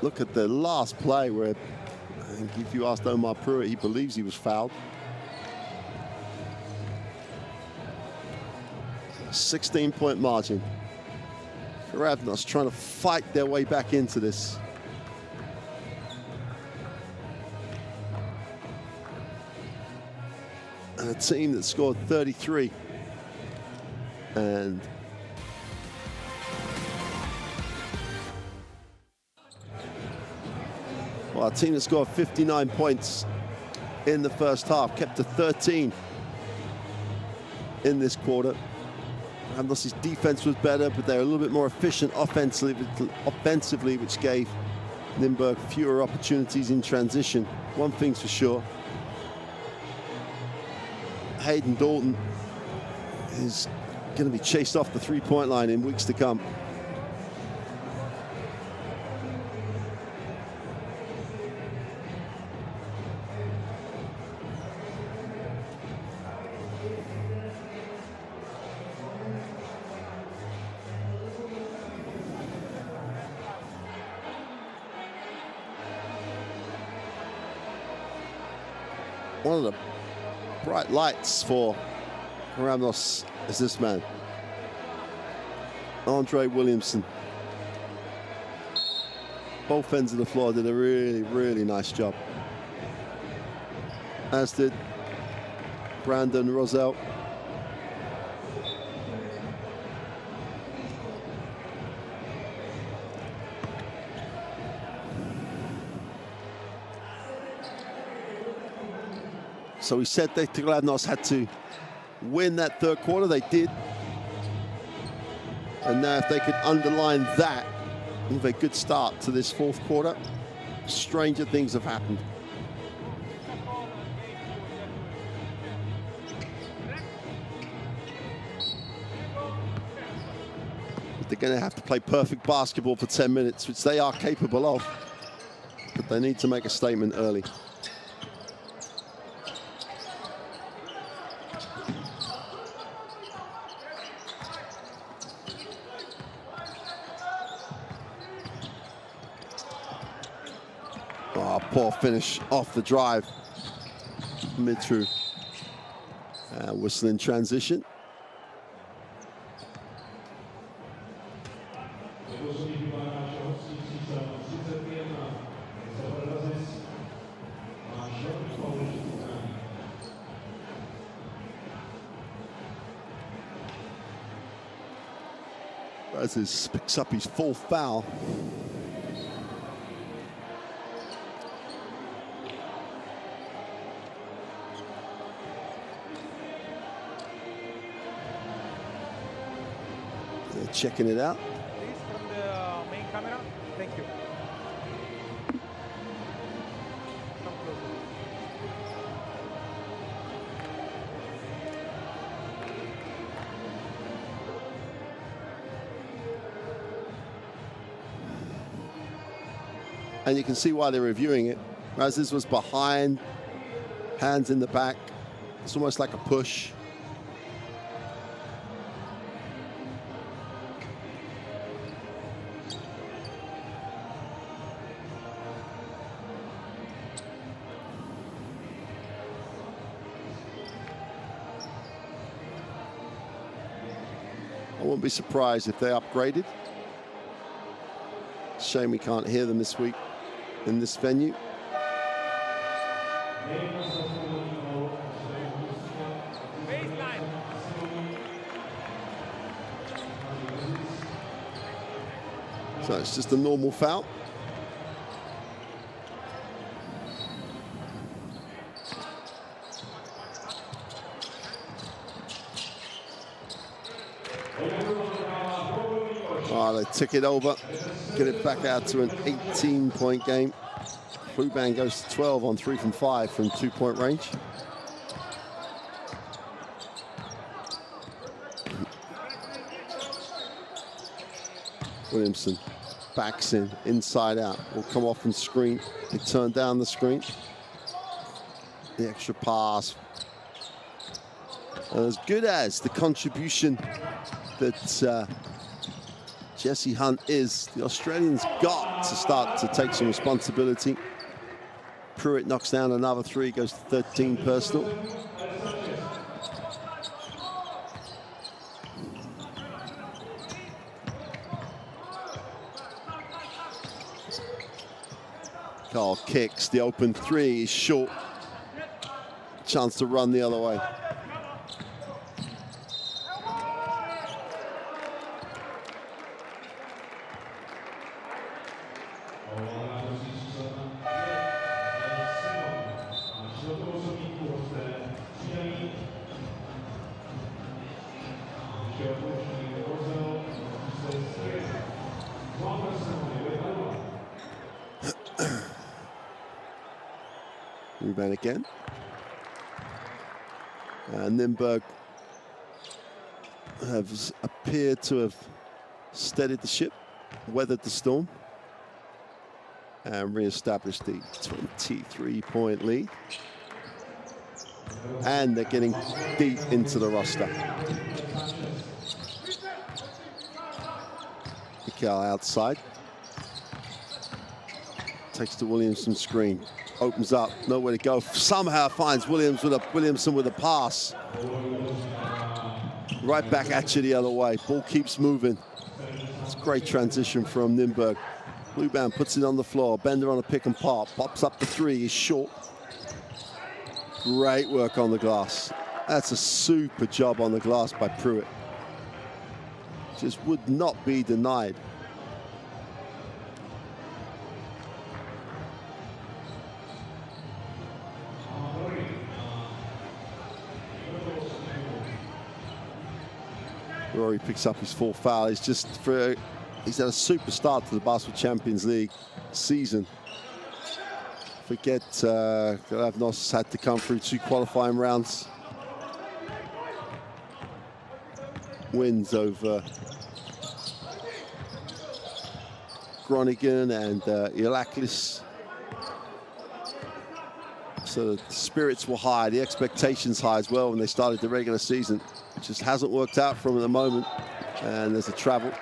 look at the last play where I think if you asked Omar Pruitt, he believes he was fouled. 16-point margin. Kalabnos trying to fight their way back into this. And a team that scored 33. And well, a team that scored 59 points in the first half, kept to 13 in this quarter. Kalabnos' defense was better, but they're a little bit more efficient offensively, which gave Nymburk fewer opportunities in transition. One thing's for sure, Hayden Dalton is going to be chased off the 3-point line in weeks to come. One of the bright lights for Kalabnos is this man, Andre Williamson. Both ends of the floor did a really, really nice job. As did Brandon Rosell. So we said that Tigladnos had to win that third quarter. They did. And now if they could underline that with a good start to this fourth quarter, stranger things have happened. They're going to have to play perfect basketball for 10 minutes, which they are capable of. But they need to make a statement early. Oh, poor finish off the drive. Mid-through. Whistling transition. Razes picks up his full foul. They're checking it out. Please, from the main camera. Thank you. Come closer. And you can see why they're reviewing it. Razes was behind, hands in the back. It's almost like a push. I wouldn't be surprised if they upgraded. Shame we can't hear them this week in this venue. So it's just a normal foul. Oh, they tick it over, get it back out to an 18-point game. Fluban goes to 12 on 3 from 5 from 2-point range. Williamson backs in, inside out, will come off and screen. They turn down the screen. The extra pass. As good as the contribution that Jesse Hunt is, the Australians got to start to take some responsibility. Pruitt knocks down another 3, goes to 13 personal. Carl kicks, the open 3 is short. Chance to run the other way. Rebound again. And Nimberg has appeared to have steadied the ship, weathered the storm, and re-established the 23-point lead. And they're getting deep into the roster. Mikal outside. Takes the Williamson screen. Opens up, nowhere to go. Somehow finds Williamson with a pass. Right back at you the other way. Ball keeps moving. It's a great transition from Nimberg. Luban puts it on the floor. Bender on a pick and pop. Pops up the three. He's short. Great work on the glass. That's a super job on the glass by Pruitt. Just would not be denied. Rory picks up his fourth foul. He's had a super start to the Basketball Champions League season. Forget Golavnos had to come through 2 qualifying rounds. Wins over Groningen and Iraklis. So the spirits were high, the expectations high as well when they started the regular season. It just hasn't worked out for them at the moment. And there's a travel.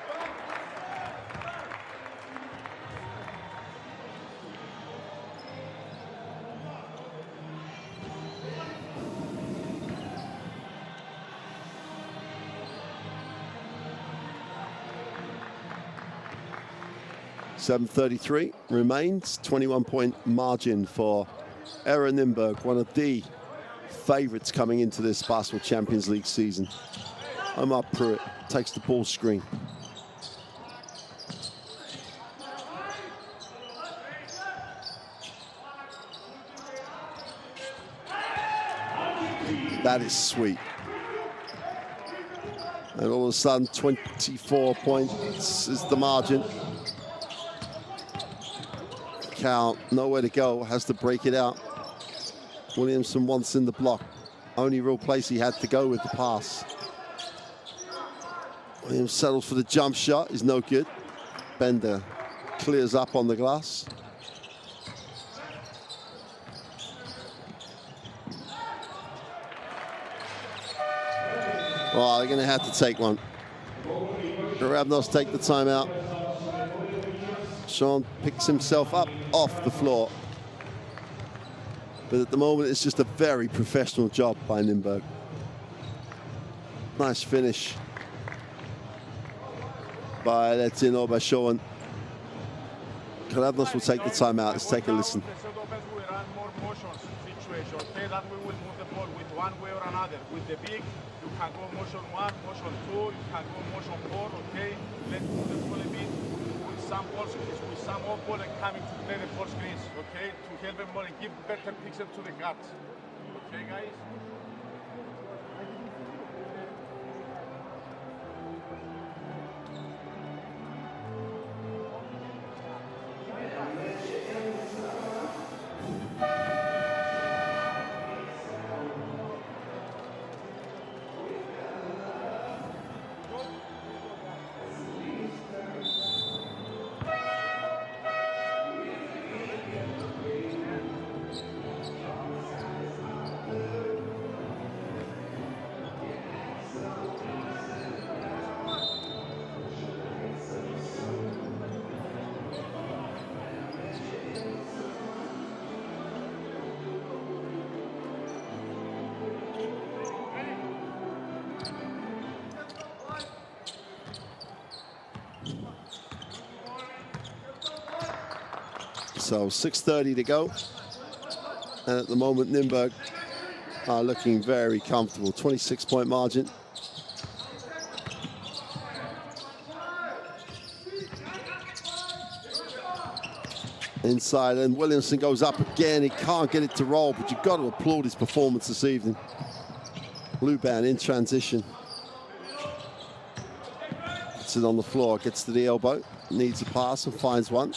.733 remains, 21-point margin for Aaron Nimberg, one of the favourites coming into this Basketball Champions League season. Omar Pruitt takes the ball screen. That is sweet. And all of a sudden, 24 points is the margin. Cal, nowhere to go, has to break it out. Williamson wants in the block. Only real place he had to go with the pass. Williams settles for the jump shot, is no good. Bender clears up on the glass. Well, they're gonna have to take one. Goravnos take the timeout. Sean picks himself up off the floor. But at the moment, it's just a very professional job by Nimberg. Nice finish by Letino, by Sean. Goravnos will take the timeout. Let's take a listen. We run more motion situation, okay? That we will move the ball with one way or another. With the big, you can go motion 1, motion 2, you can go motion 4, okay? Let's move the ball a bit. Some ball screens, with some off ball and coming to play the ball screens, okay? To help them more and give better picture to the guards. Okay, guys? So 6:30 to go. And at the moment, Nimberg are looking very comfortable. 26-point margin. Inside, and Williamson goes up again. He can't get it to roll, but you've got to applaud his performance this evening. Luban in transition. Puts it on the floor, gets to the elbow, needs a pass and finds one.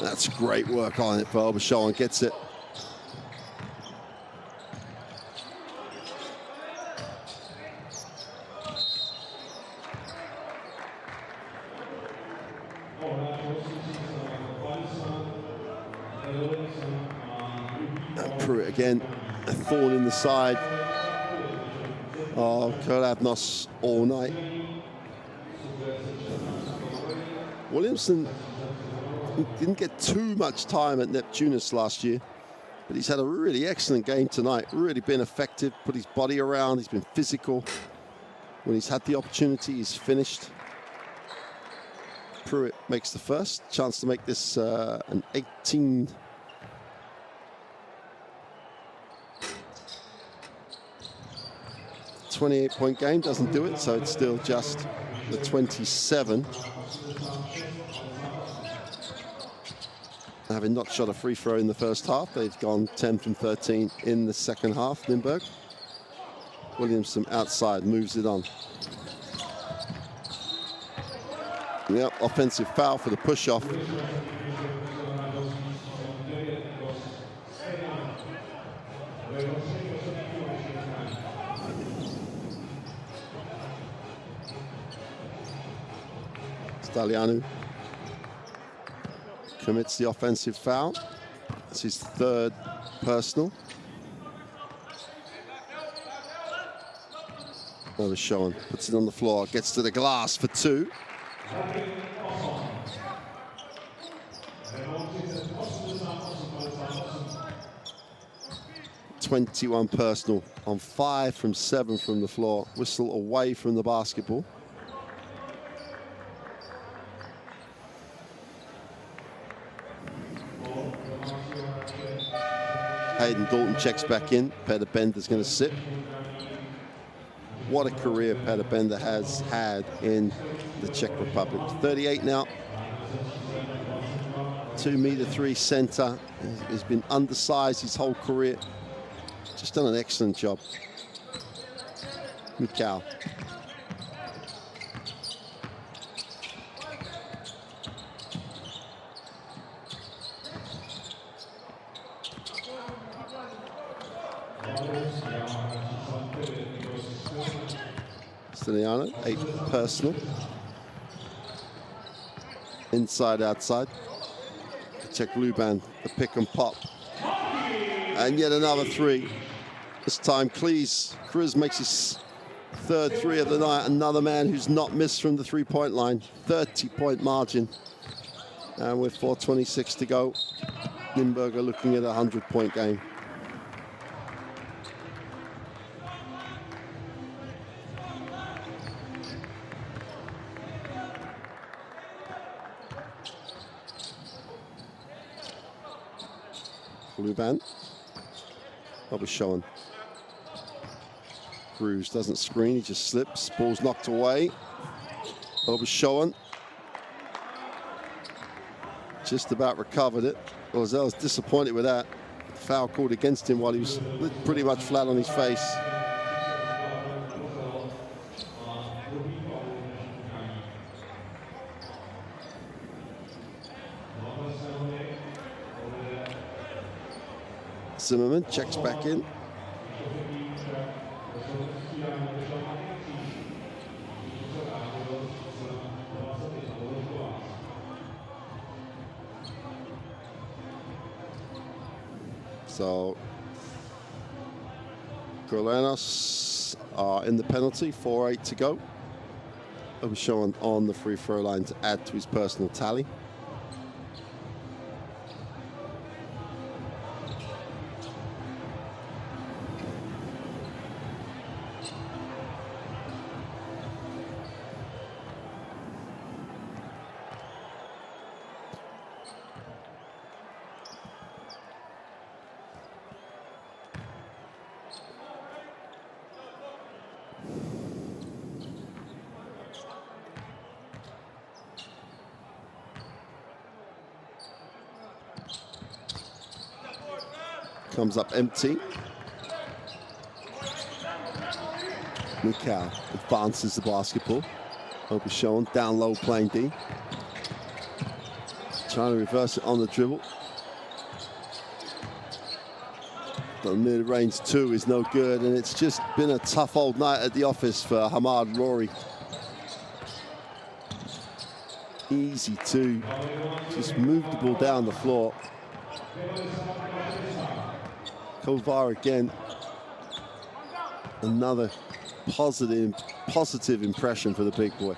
That's great work on it for Obashawan, gets it. Pruitt again, a thorn in the side of Goravnos all night. Williamson didn't get too much time at Neptunus last year, but he's had a really excellent game tonight. Really been effective, put his body around, he's been physical. When he's had the opportunity, he's finished. Pruitt makes the first. Chance to make this an 18. .28 game, doesn't do it, so it's still just the 27. Having not shot a free throw in the first half, they've gone 10 from 13 in the second half, Nymburk. Williamson outside, moves it on. Yep, offensive foul for the push-off. Stalianu commits the offensive foul. It's his third personal. Overshown, puts it on the floor, gets to the glass for 2. 21 personal on 5 from 7 from the floor. Whistle away from the basketball. Hayden Dalton checks back in. Peter Bender's going to sit. What a career Peter Bender has had in the Czech Republic. 38 now. 2'3" center. He's been undersized his whole career. Just done an excellent job. Mikal. Stiliano, 8 personal. Inside, outside. Check Luban, the pick and pop. And yet another 3. This time, Cruz makes his third 3 of the night. Another man who's not missed from the 3-point line. 30-point margin. And with 4:26 to go, Nymburk are looking at a 100-point game. Luban. Obashowan. Cruz doesn't screen, he just slips. Ball's knocked away. Obashowan. Just about recovered it. Lozel's disappointed with that. Foul called against him while he was pretty much flat on his face. Zimmerman checks back in. So Gorlanos are in the penalty, 4:08 to go. It was shown on the free throw line to add to his personal tally. Comes up empty. Mikal advances the basketball. Obashowan down low playing D. Trying to reverse it on the dribble. The mid-range 2 is no good, and it's just been a tough old night at the office for Hamad Rory. Easy 2. Just moved the ball down the floor. Kovar again. Another positive impression for the big boy.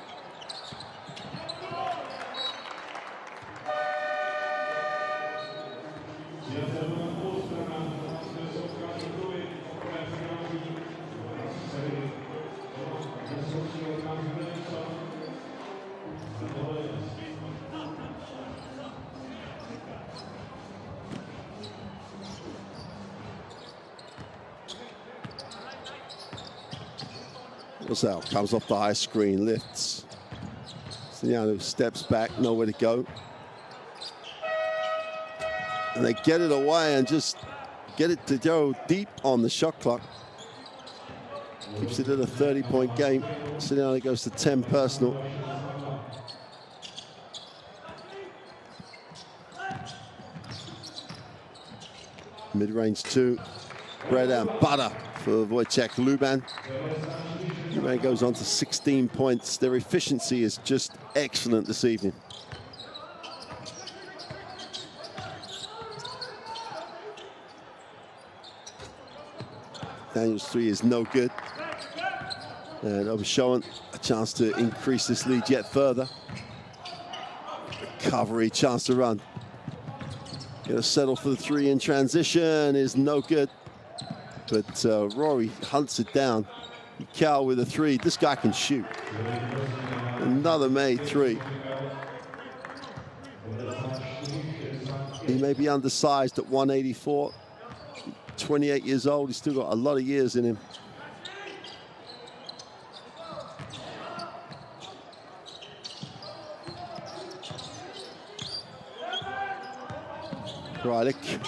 Rosell comes off the high screen, lifts. Ciano steps back, nowhere to go. And they get it away and just get it to go deep on the shot clock. Keeps it at a 30-point game. Ciano goes to 10 personal. Mid-range 2. Bread and butter for Wojciech Luban. Luban goes on to 16 points. Their efficiency is just excellent this evening. Daniels 3 is no good. And Obashoan a chance to increase this lead yet further. Recovery, chance to run. Gonna settle for the 3 in transition is no good. But Rory hunts it down. Cal with a 3. This guy can shoot. Another made 3. He may be undersized at 184. 28 years old. He's still got a lot of years in him. Greilich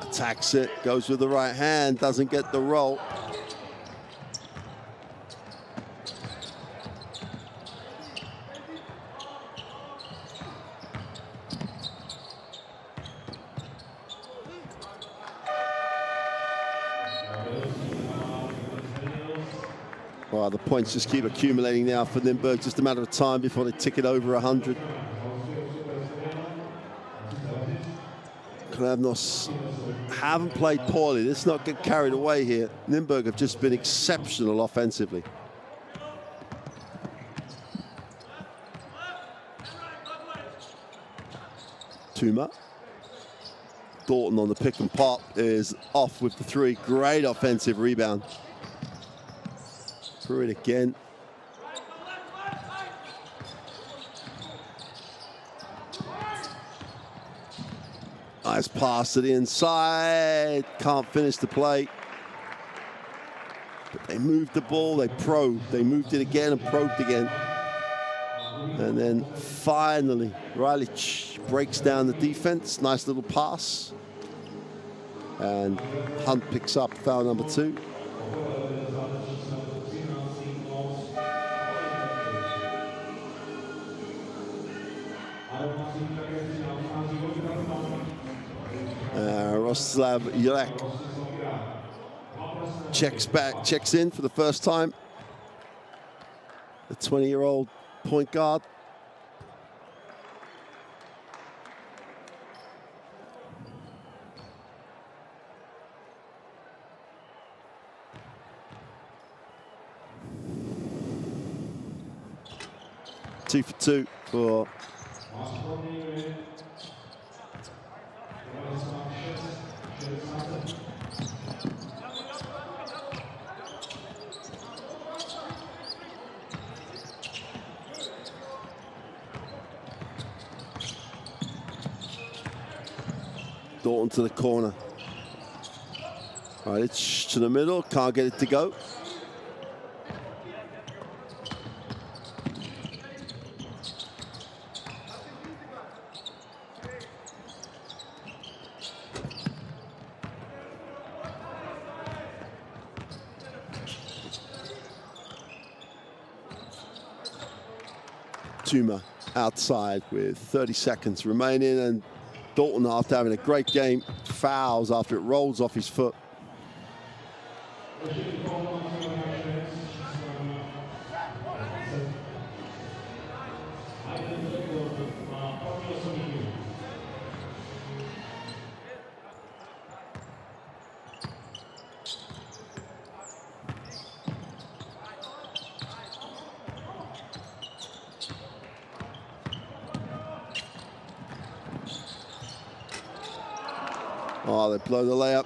attacks it, goes with the right hand, doesn't get the roll. Well, the points just keep accumulating now for Nymburk. Just a matter of time before they tick it over 100. Klavnos haven't played poorly. Let's not get carried away here. Nymburk have just been exceptional offensively. Tuma. Dalton on the pick and pop is off with the 3. Great offensive rebound. Through it again. Nice pass to the inside. Can't finish the play. But they moved the ball, they probed. They moved it again and probed again. And then finally, Greilich breaks down the defense. Nice little pass. And Hunt picks up foul number 2. Rostislav Jelek checks in for the first time. The 20-year-old point guard. Two for 2 for Dalton to the corner. All right, it's to the middle, can't get it to go. Tuma outside with 30 seconds remaining, and Dalton, after having a great game, fouls after it rolls off his foot. Oh, they blow the layup.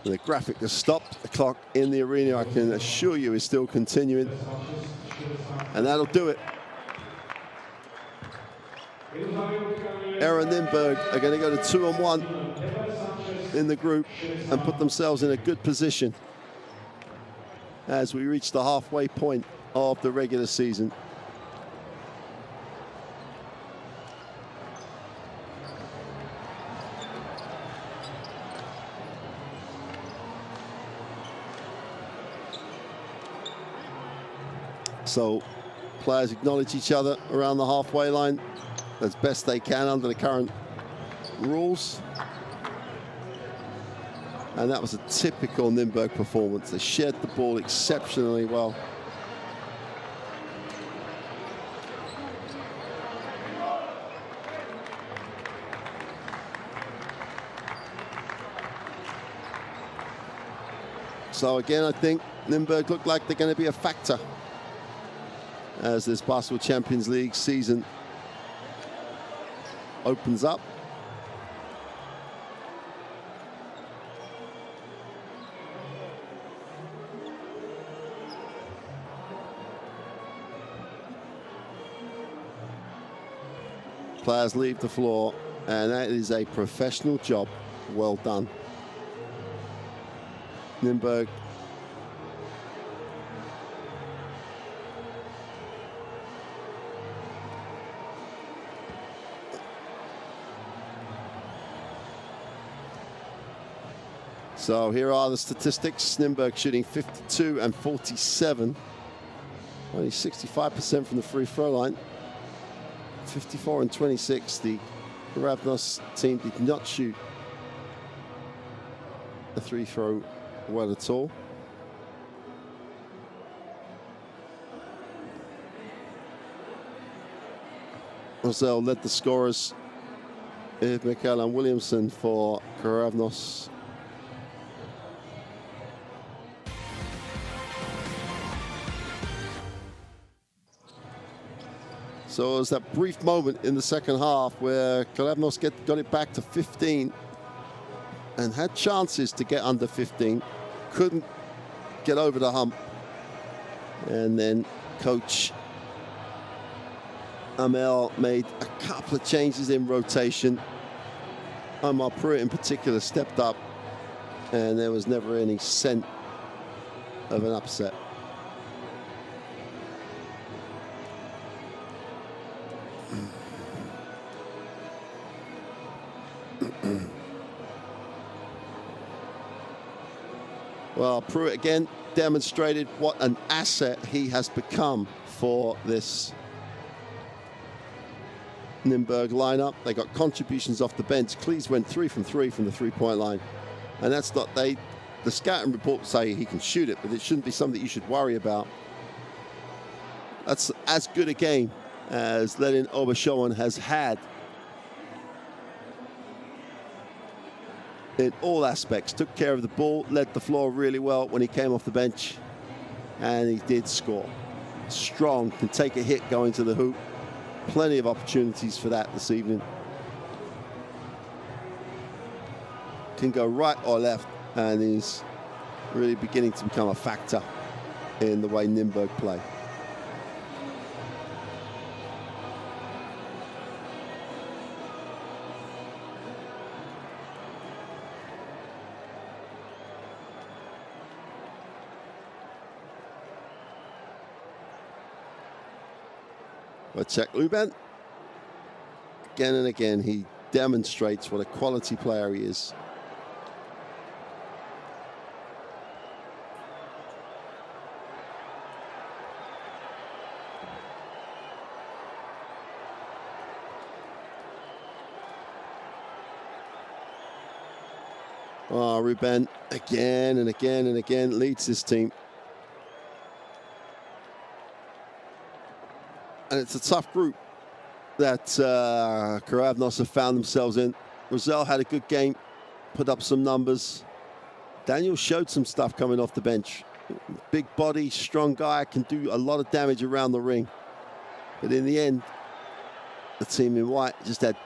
And the graphic has stopped. The clock in the arena, I can assure you, is still continuing. And that'll do it. Aaron Nymburk are going to go to 2-on-1 in the group and put themselves in a good position as we reach the halfway point of the regular season. So players acknowledge each other around the halfway line as best they can under the current rules. And that was a typical Nürnberg performance. They shared the ball exceptionally well. So again, I think Nürnberg look like they're going to be a factor as this Basketball Champions League season opens up. Players leave the floor, and that is a professional job. Well done. Nürnberg So here are the statistics. Nürnberg shooting 52 and 47. Only 65% from the free throw line. 54 and 26. The Ravnos team did not shoot the free throw well at all. Rosell led the scorers. Mikael and Williamson for Ravnos. So it was that brief moment in the second half where Ravnos got it back to 15 and had chances to get under 15. Couldn't get over the hump. And then coach Amel made a couple of changes in rotation. Omar Pruitt in particular stepped up, and there was never any scent of an upset. Well, Pruitt again demonstrated what an asset he has become for this Nürnberg lineup. They got contributions off the bench. Cleese went 3 from 3 from the three-point line. And that's not, the scouting reports say he can shoot it, but it shouldn't be something you should worry about. That's as good a game as Lenin Obershowan has had in all aspects. Took care of the ball, led the floor really well when he came off the bench, and he did score. Strong, can take a hit going to the hoop. Plenty of opportunities for that this evening. Can go right or left, and he's really beginning to become a factor in the way Nürnberg play. But check Luban. Again and again, he demonstrates what a quality player he is. Oh, Ruben again and again and again leads this team. And it's a tough group that Ravnos have found themselves in. Rosell had a good game, put up some numbers. Daniel showed some stuff coming off the bench. Big body, strong guy, can do a lot of damage around the ring. But in the end, the team in white just had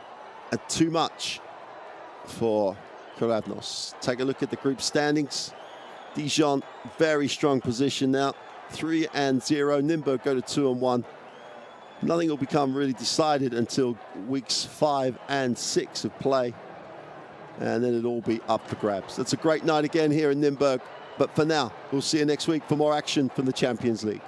too much for Ravnos. Take a look at the group standings. Dijon, very strong position now. 3-0. Nürnberg go to 2-1. Nothing will become really decided until weeks 5 and 6 of play. And then it'll all be up for grabs. It's a great night again here in Nürnberg. But for now, we'll see you next week for more action from the Champions League.